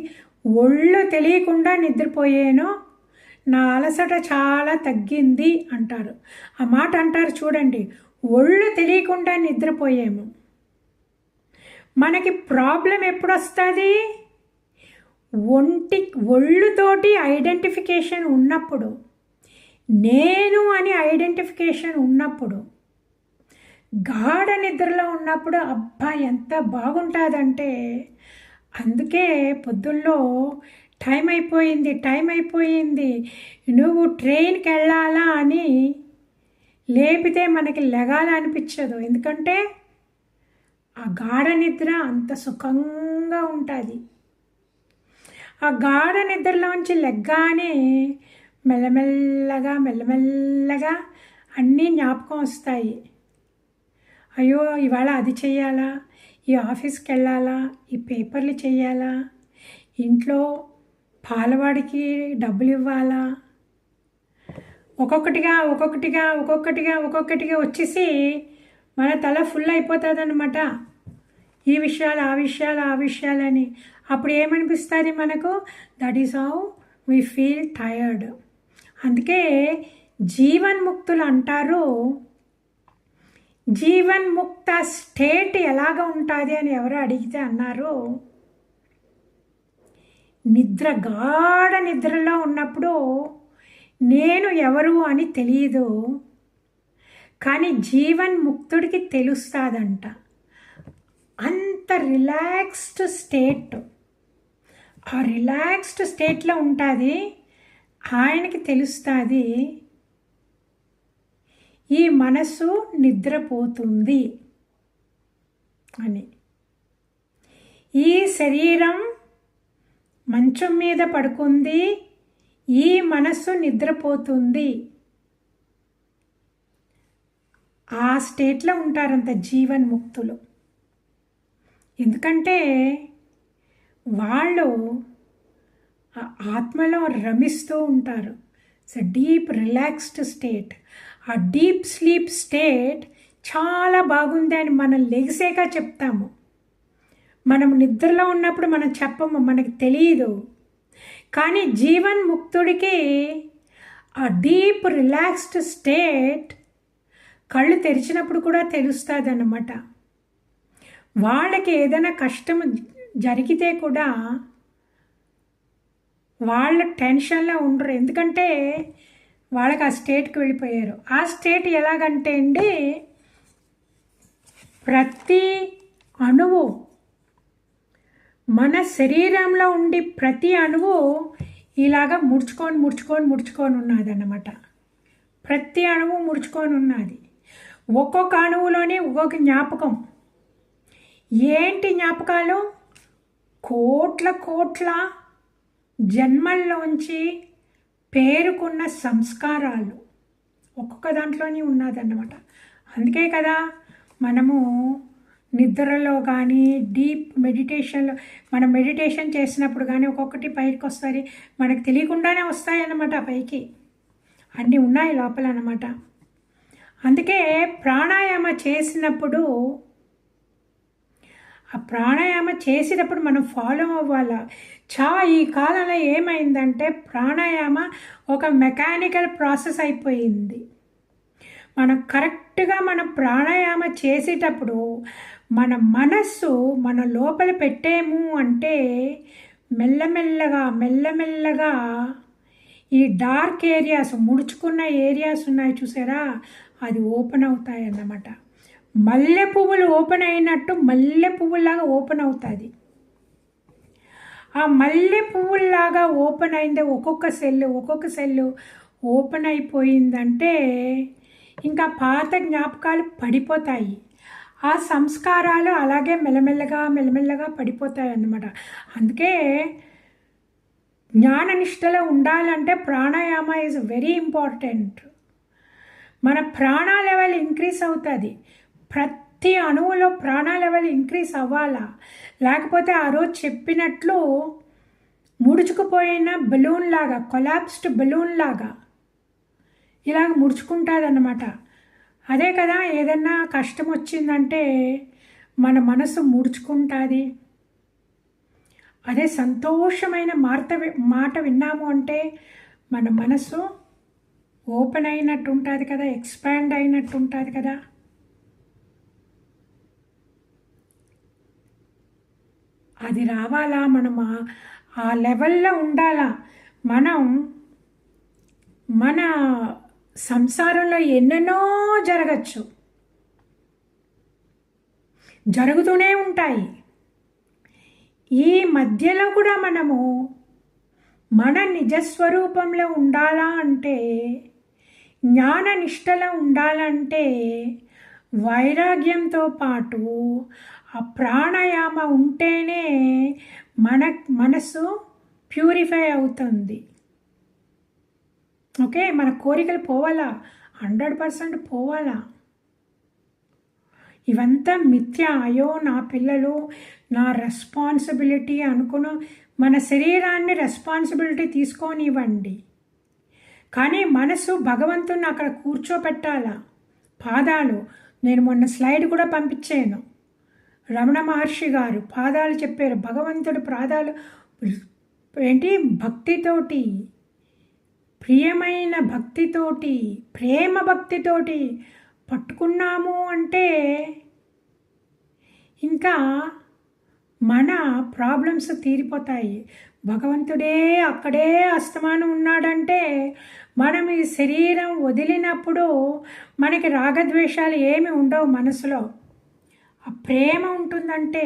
ఒళ్ళు తెలియకుండా నిద్రపోయాను, నా అలసట చాలా తగ్గింది అంటారు. ఆ మాట అంటారు చూడండి, ఒళ్ళు తెలియకుండా నిద్రపోయాము. మనకి ప్రాబ్లం ఎప్పుడు వస్తుంది? ఒళ్ళుతోటి ఐడెంటిఫికేషన్ ఉన్నప్పుడు, నేను అని ఐడెంటిఫికేషన్ ఉన్నప్పుడు, గాఢ నిద్రలో ఉన్నప్పుడు అబ్బా ఎంత బాగుంటుందంటే. అందుకే పొద్దుల్లో టైం అయిపోయింది నువ్వు ట్రైన్కి వెళ్ళాలా అని లేపితే మనకి లెగాలనిపించదు. ఎందుకంటే ఆ గాఢ నిద్ర అంత సుఖంగా ఉంటుంది. ఆ గాఢ నిద్రలోంచి లెగ్గానే మెల్లమెల్లగా అన్నీ జ్ఞాపకం వస్తాయి. అయ్యో ఇవాళ అది చెయ్యాలా, ఈ ఆఫీస్కి వెళ్ళాలా, ఈ పేపర్లు చెయ్యాలా, ఇంట్లో పాలవాడికి డబ్బులు ఇవ్వాలా, ఒక్కొక్కటిగా వచ్చేసి మన తల ఫుల్ అయిపోతుంది అన్నమాట. ఈ విషయాలు ఆ విషయాలని. అప్పుడు ఏమనిపిస్తుంది మనకు? That is how we feel tired. అందుకే జీవన్ముక్తులు అంటారు. జీవన్ముక్త స్టేట్ ఎలాగ ఉంటుంది అని ఎవరో అడిగితే అన్నారు, గాఢ నిద్రలో ఉన్నప్పుడు నేను ఎవరు అని తెలియదు, కానీ జీవన్ముక్తుడికి తెలుస్తుందంట. అంత రిలాక్స్డ్ స్టేట్, ఆ రిలాక్స్డ్ స్టేట్లో ఉంటుంది. ఆయనకి తెలుస్తుంది ఈ మనస్సు నిద్రపోతుంది అని. ఈ శరీరం మంచం మీద పడుకుంది, ఈ మనస్సు నిద్రపోతుంది. ఆ స్టేట్లో ఉంటారంత జీవన్ముక్తులు. ఎందుకంటే వాళ్ళు ఆత్మలో రమిస్తూ ఉంటారు. It's a deep relaxed state. ఆ డీప్ స్లీప్ స్టేట్ చాలా బాగుంది అని మనం లెగిసాక చెప్తాము. మనం నిద్రలో ఉన్నప్పుడు మనం చెప్పము, మనకి తెలియదు. కానీ జీవన్ముక్తుడికి ఆ డీప్ రిలాక్స్డ్ స్టేట్ కళ్ళు తెరిచినప్పుడు కూడా తెలుస్తుంది అన్నమాట. వాళ్ళకి ఏదైనా కష్టం జరిగితే కూడా వాళ్ళ టెన్షన్లో ఉండరు, ఎందుకంటే వాళ్ళకి ఆ స్టేట్కి వెళ్ళిపోయారు. ఆ స్టేట్ ఎలాగంటే అండి, ప్రతి అణువు మన శరీరంలో ఉండి ప్రతి అణువు ఇలాగా ముడుచుకొని ఉన్నదన్నమాట. ప్రతి అణువు ముడుచుకొని ఉన్నది. ఒక్కొక్క అణువులోనే ఒక్కొక్క జ్ఞాపకం. ఏంటి జ్ఞాపకాలు? కోట్ల జన్మల్లోంచి పేరుకున్న సంస్కారాలు ఒక్కొక్క దాంట్లోనే ఉన్నదన్నమాట. అందుకే కదా మనము నిద్రలో కానీ డీప్ మెడిటేషన్లో మనం మెడిటేషన్ చేసినప్పుడు కానీ ఒక్కొక్కటి పైకి వస్తుంది, మనకు తెలియకుండానే వస్తాయి అన్నమాట. పైకి అన్నీ ఉన్నాయి లోపల అన్నమాట. అందుకే ప్రాణాయామ చేసినప్పుడు ఆ ప్రాణాయామ చేసేటప్పుడు మనం ఫాలో అవ్వాలి. ఈ కాలంలో ఏమైందంటే ప్రాణాయామ ఒక మెకానికల్ ప్రాసెస్ అయిపోయింది. మనం కరెక్ట్గా మనం ప్రాణాయామ చేసేటప్పుడు మన మనస్సు మన లోపల పెట్టేము అంటే మెల్లమెల్లగా ఈ డార్క్ ఏరియాస్, ముడుచుకున్న ఏరియాస్ ఉన్నాయి చూసారా, అది ఓపెన్ అవుతాయి అన్నమాట. మల్లె పువ్వులు ఓపెన్ అయినట్టు మల్లె పువ్వులాగా ఓపెన్ అవుతుంది. ఆ మల్లె పువ్వులాగా ఓపెన్ అయిందే ఒక్కొక్క సెల్లు ఓపెన్ అయిపోయిందంటే ఇంకా పాత జ్ఞాపకాలు పడిపోతాయి. ఆ సంస్కారాలు అలాగే మెల్లమెల్లగా పడిపోతాయి అన్నమాట. అందుకే జ్ఞాననిష్టలో ఉండాలంటే ప్రాణాయామ ఈజ్ వెరీ ఇంపార్టెంట్. మన ప్రాణ లెవెల్ ఇంక్రీజ్ అవుతుంది. ప్రతి అణువులో ప్రాణ లెవెల్ ఇంక్రీజ్ అవ్వాలా, లేకపోతే ఆ రోజు చెప్పినట్లు ముడుచుకుపోయిన బెలూన్ లాగా, కొలాప్స్డ్ బెలూన్ లాగా ఇలాగ ముడుచుకుంటుంది అన్నమాట. అదే కదా, ఏదన్నా కష్టం వచ్చిందంటే మన మనసు ముడుచుకుంటుంది. అదే సంతోషమైన మాట విన్నాము అంటే మన మనసు ఓపెన్ అయినట్టు ఉంటుంది కదా, ఎక్స్పాండ్ అయినట్టు ఉంటుంది కదా. అది రావాలా, మనం ఆ లెవెల్లో ఉండాలా. మనం మన సంసారంలో ఎన్నెన్నో జరుగుతూనే ఉంటాయి. ఈ మధ్యలో కూడా మనము మన నిజస్వరూపంలో ఉండాలా అంటే, జ్ఞాన నిష్టలో ఉండాలంటే వైరాగ్యంతో పాటు ఆ ప్రాణాయామ ఉంటేనే మన మనసు ప్యూరిఫై అవుతుంది. ఓకే, మన కోరికలు పోవాలా, 100% పోవాలా. ఇవంతా మిథ్య. అయ్యో నా పిల్లలు నా రెస్పాన్సిబిలిటీ అనుకుని మన శరీరాన్ని రెస్పాన్సిబిలిటీ తీసుకోనివ్వండి, కానీ మనసు భగవంతుని అక్కడ కూర్చోపెట్టాలా. పాదాలు నేను మొన్న స్లైడ్ కూడా పంపించాను. రమణ మహర్షి గారు పాదాలు చెప్పారు. భగవంతుడు పాదాలు ఏంటి, భక్తితోటి, ప్రియమైన భక్తితోటి, ప్రేమ భక్తితోటి పట్టుకున్నాము అంటే ఇంకా మన ప్రాబ్లమ్స్ తీరిపోతాయి. భగవంతుడే అక్కడే అస్తమానం ఉన్నాడంటే మనం ఈ శరీరం వదిలినప్పుడు మనకి రాగద్వేషాలు ఏమి ఉండవు మనసులో. ఆ ప్రేమ ఉంటుందంటే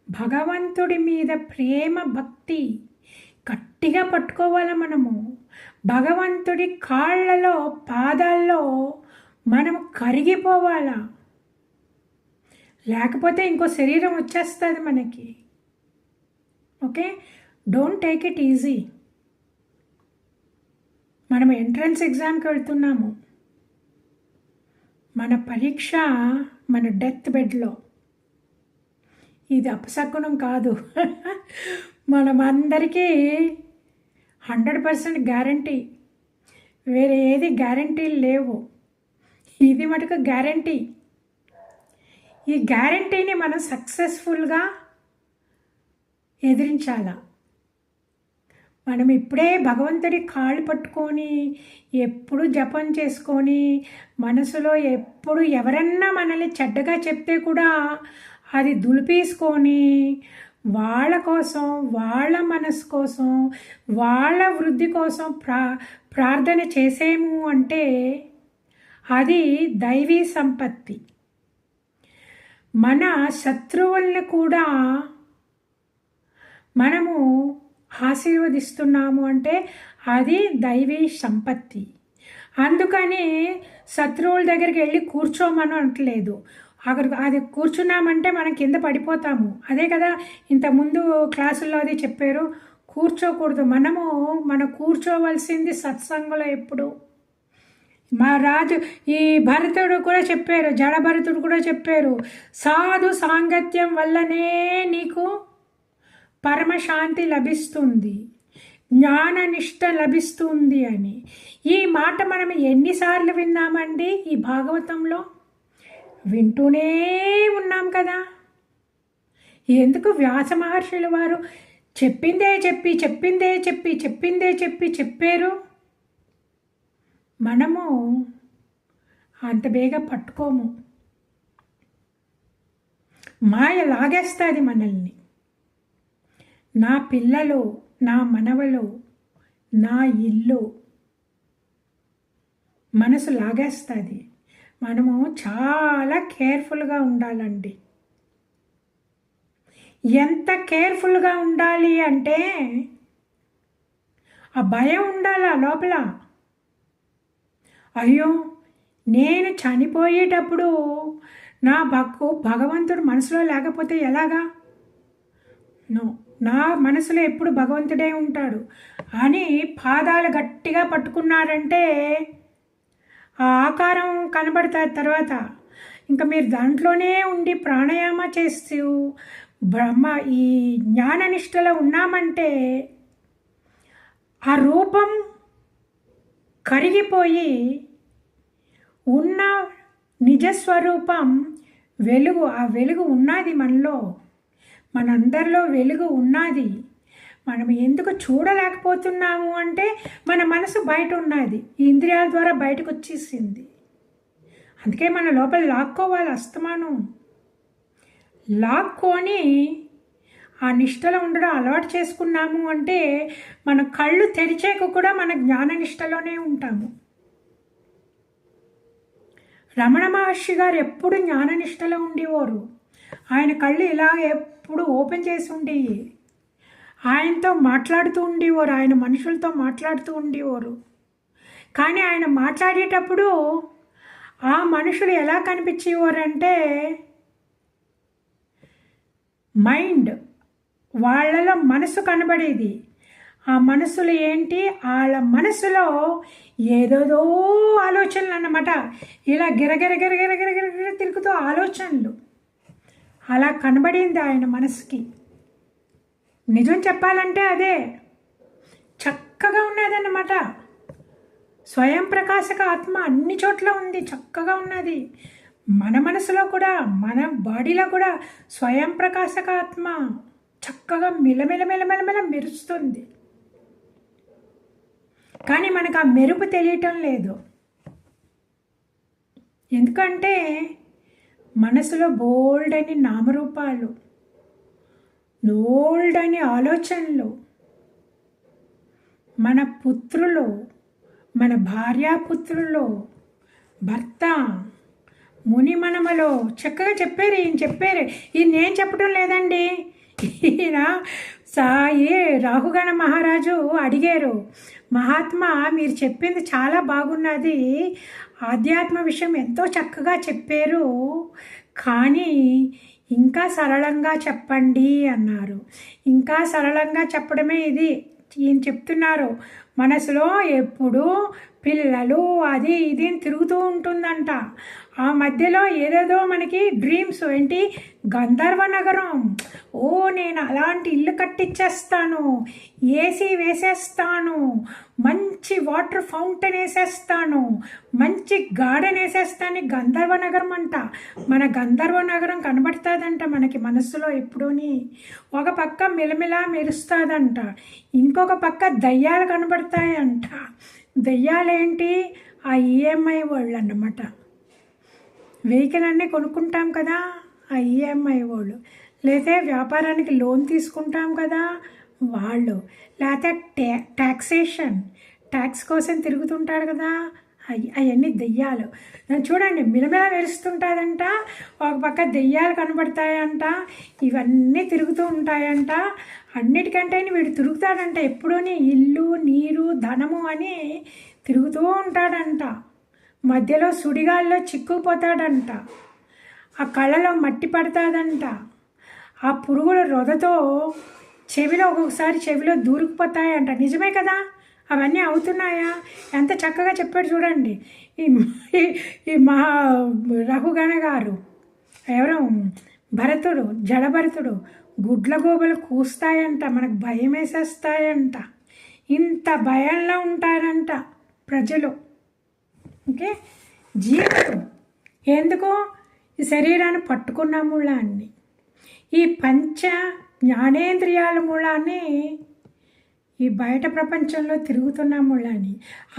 భగవంతుడి మీద ప్రేమ భక్తి గట్టిగా పట్టుకోవాలి మనము. భగవంతుడి కాళ్ళలో పాదాల్లో మనము కరిగిపోవాలా, లేకపోతే ఇంకో శరీరం వచ్చేస్తుంది మనకి. Okay, don't take it easy. మనం ఎంట్రన్స్ ఎగ్జామ్కి వెళ్తున్నాము. మన పరీక్ష మన డెత్ బెడ్లో. ఇది అపశకునం కాదు. మనమందరికీ 100% గ్యారంటీ, వేరే ఏది గ్యారంటీలు లేవు. ఇది మటుకు గ్యారంటీ. ఈ గ్యారంటీని మనం సక్సెస్ఫుల్గా ఎదిరించాల. మనం ఇప్పుడే భగవంతుడి కాళ్ళు పట్టుకొని ఎప్పుడు జపం చేసుకొని మనసులో ఎప్పుడు ఎవరన్నా మనల్ని చెడ్డగా చెప్తే కూడా అది దులిపేసుకొని వాళ్ళ కోసం, వాళ్ళ మనసు కోసం, వాళ్ళ వృద్ధి కోసం ప్రార్థన చేసేము అంటే అది దైవీ సంపత్తి. మన శత్రువుల్ని కూడా మనము ఆశీర్వదిస్తున్నాము అంటే అది దైవీ సంపత్తి. అందుకని శత్రువుల దగ్గరికి వెళ్ళి కూర్చోమని అనట్లేదు. అక్కడ అది కూర్చున్నామంటే మనం కింద పడిపోతాము. అదే కదా ఇంతకుముందు క్లాసుల్లో అది చెప్పారు, కూర్చోకూడదు. మనం కూర్చోవలసింది సత్సంగంలో. ఎప్పుడు మా రాజు ఈ భరతుడు కూడా చెప్పారు, జడ భరతుడు కూడా చెప్పారు, సాధు సాంగత్యం వల్లనే నీకు పరమశాంతి లభిస్తుంది, జ్ఞాననిష్ట లభిస్తుంది అని. ఈ మాట మనం ఎన్నిసార్లు విన్నామండి ఈ భాగవతంలో? వింటూనే ఉన్నాం కదా. ఎందుకు వ్యాస మహర్షులు వారు చెప్పిందే చెప్పి చెప్పారు. మనము అంత బేగా పట్టుకోము. మాయ లాగేస్తుంది మనల్ని. నా పిల్లలు, నా మనవలు, నా ఇల్లు మనసు లాగేస్తుంది. మనము చాలా కేర్ఫుల్గా ఉండాలండి. ఎంత కేర్ఫుల్గా ఉండాలి అంటే ఆ భయం ఉండాలా లోపల. అయ్యో, నేను చనిపోయేటప్పుడు నా భగవంతుడు మనసులో లేకపోతే ఎలాగా? నా మనసులో ఎప్పుడు భగవంతుడే ఉంటాడు అని పాదాలు గట్టిగా పట్టుకున్నారంటే ఆ ఆకారం కనబడతాయి. తర్వాత ఇంకా మీరు దాంట్లోనే ఉండి ప్రాణాయామ చేస్తూ ఈ జ్ఞాననిష్టలో ఉన్నామంటే ఆ రూపం కరిగిపోయి ఉన్న నిజస్వరూపం వెలుగు, ఆ వెలుగు ఉన్నది మనలో, మనందరిలో వెలుగు ఉన్నది. మనం ఎందుకు చూడలేకపోతున్నాము అంటే మన మనసు బయట ఉన్నది, ఈ ఇంద్రియాల ద్వారా బయటకు వచ్చేసింది. అందుకే మన లోపల లాక్కోవాలి. అస్తమానం లాక్కొని ఆ నిష్టలో ఉండడం అలవాటు చేసుకున్నాము అంటే మన కళ్ళు తెరిచేకు కూడా మన జ్ఞాన నిష్టలోనే ఉంటాము. రమణ మహర్షి గారు ఎప్పుడు జ్ఞాననిష్టలో ఉండేవారు. ఆయన కళ్ళు ఇలా ఎప్పుడు ఓపెన్ చేసి ఉండేవి. ఆయనతో మాట్లాడుతూ ఉండేవారు, ఆయన మనుషులతో మాట్లాడుతూ ఉండేవారు. కానీ ఆయన మాట్లాడేటప్పుడు ఆ మనుషులు ఎలా కనిపించేవారు అంటే మైండ్, వాళ్ళలో మనసు కనబడేది. ఆ మనసులు ఏంటి, వాళ్ళ మనసులో ఏదోదో ఆలోచనలు అన్నమాట. ఇలా గిరగిర గిరగిర గిరగిర తిరుగుతూ ఆలోచనలు అలా కనబడింది ఆయన మనసుకి. నిజం చెప్పాలంటే అదే చక్కగా ఉన్నదన్నమాట. స్వయం ప్రకాశక ఆత్మ అన్ని చోట్ల ఉంది, చక్కగా ఉన్నది. మన మనసులో కూడా, మన బాడీలో కూడా స్వయం ప్రకాశక ఆత్మ చక్కగా మిలమిల మెరుస్తుంది. కానీ మనకు ఆ మెరుపు తెలియటం లేదు. ఎందుకంటే మనసులో బోల్డ్ అని నామరూపాలు, బోల్డ్ అని ఆలోచనలు, మన పుత్రులు, మన భార్యాపుత్రులు, భర్త, ముని మనమలో చక్కగా చెప్పారు. ఈయన నేను చెప్పడం లేదండి. ఈయన సాయి రాహుగణ మహారాజు అడిగారు, మహాత్మా మీరు చెప్పింది చాలా బాగున్నది, ఆధ్యాత్మ విషయం ఎంతో చక్కగా చెప్పారు, కానీ ఇంకా సరళంగా చెప్పండి అన్నారు. ఇంకా సరళంగా చెప్పడమే ఇది. ఈయన చెప్తున్నారు, మనసులో ఎప్పుడు పిల్లలు అది ఇది తిరుగుతూ ఉంటుందంట. ఆ మధ్యలో ఏదేదో మనకి డ్రీమ్స్ ఏంటి, గంధర్వ నగరం, ఓ నేను అలాంటి ఇల్లు కట్టించేస్తాను, ఏసీ వేసేస్తాను, మంచి వాటర్ ఫౌంటైన్ వేసేస్తాను, మంచి గార్డెన్ వేసేస్తాను, గంధర్వ నగరం అంట. మన గంధర్వ నగరం కనబడుతుందంట మనకి మనసులో ఎప్పుడూని. ఒక పక్క మిలమిలా మెరుస్తుందంట, ఇంకొక పక్క దయ్యాలు కనబడతాయంట. దయ్యాలేంటి, ఆ ఈఎంఐ వాళ్ళు అన్నమాట. వెహికల్ అన్నీ కొనుక్కుంటాం కదా, ఆ ఈఎంఐ వాళ్ళు, లేతే వ్యాపారానికి లోన్ తీసుకుంటాం కదా వాళ్ళు, లేకపోతే ట్యాక్స్ కోసం తిరుగుతుంటాడు కదా అవన్నీ దెయ్యాలు. చూడండి మిలమిల మెరుస్తుంటుందంట, ఒక పక్క దెయ్యాలు కనబడతాయంట, ఇవన్నీ తిరుగుతూ ఉంటాయంట. అన్నిటికంటే వీడు తిరుగుతాడంట ఎప్పుడూని ఇల్లు నీరు ధనము అని తిరుగుతూ ఉంటాడంట. మధ్యలో సుడిగాల్లో చిక్కుపోతాడంట, ఆ కళ్ళలో మట్టి పడుతుందంట, ఆ పురుగుల రొదతో చెవిలో ఒక్కొక్కసారి చెవిలో దూరుకుపోతాయంట. నిజమే కదా, అవన్నీ అవుతున్నాయా? ఎంత చక్కగా చెప్పాడు చూడండి ఈ మహా రఘుగణ గారు. ఎవరు భరతుడు, జడభరతుడు. గుడ్ల గోబలు కూస్తాయంట, మనకు భయం వేసేస్తాయంట, ఇంత భయంలో ఉంటారంట ప్రజలు. ఓకే, జీవితం ఎందుకు? ఈ శరీరాన్ని పట్టుకున్న మూలాన్ని, ఈ పంచ జ్ఞానేంద్రియాల మూలాన్ని, ఈ బయట ప్రపంచంలో తిరుగుతున్న మూలాన్ని,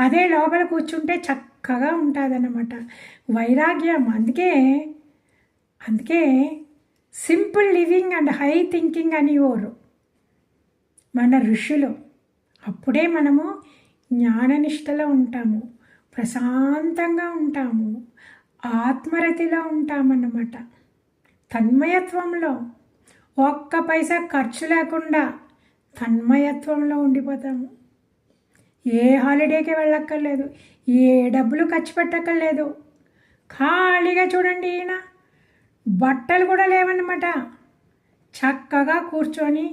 అదే లోపల కూర్చుంటే చక్కగా ఉంటుందన్నమాట వైరాగ్యం. అందుకే simple living and high thinking అనేవారు మన ఋషులు. అప్పుడే మనము జ్ఞాననిష్టలో ఉంటాము, ప్రశాంతంగా ఉంటాము, ఆత్మరతిలో ఉంటామన్నమాట. తన్మయత్వంలో, ఒక్క పైసా ఖర్చు లేకుండా తన్మయత్వంలో ఉండిపోతాము. ఏ హాలిడేకి వెళ్ళక్కర్లేదు, ఏ డబ్బులు ఖర్చు పెట్టక్కర్లేదు. ఖాళీగా చూడండి, ఈయన బట్టలు కూడా లేవన్నమాట, చక్కగా కూర్చొని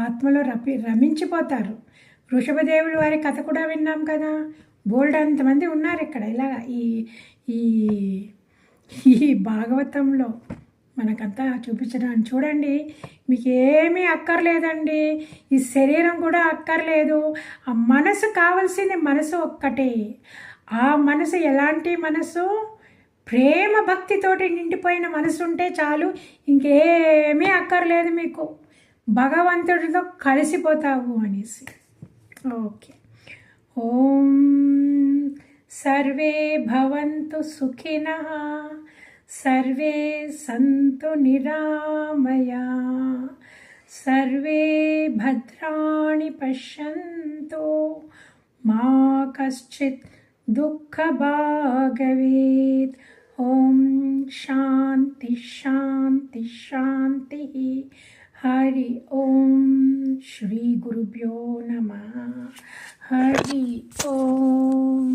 ఆత్మలో రమించిపోతారు. వృషభదేవులు వారి కథ కూడా విన్నాం కదా, బోల్డ్ అంతమంది ఉన్నారు ఇక్కడ. ఇలాగా ఈ ఈ భాగవతంలో మనకంతా చూపించడానికి. చూడండి, మీకు ఏమీ అక్కర్లేదండి, ఈ శరీరం కూడా అక్కర్లేదు. ఆ మనసు కావాల్సింది మనసు ఒక్కటే. ఆ మనసు ఎలాంటి మనసు? ప్రేమ భక్తితోటి నిండిపోయిన మనసు ఉంటే చాలు, ఇంకేమీ అక్కర్లేదు మీకు, భగవంతుడితో కలిసిపోతావు అనేసి. ఓకే, ఓం సర్వే భవంతు సుఖినః, సర్వే సంతు నిరామయా, సర్వే భద్రాణి పశ్యంతు, మా కశ్చిత్ దుఃఖభాగ్. ఓం శాంతి శాంతి శాంతి. హరి ఓం. శ్రీ గురుభ్యో నమః. హరి ఓం.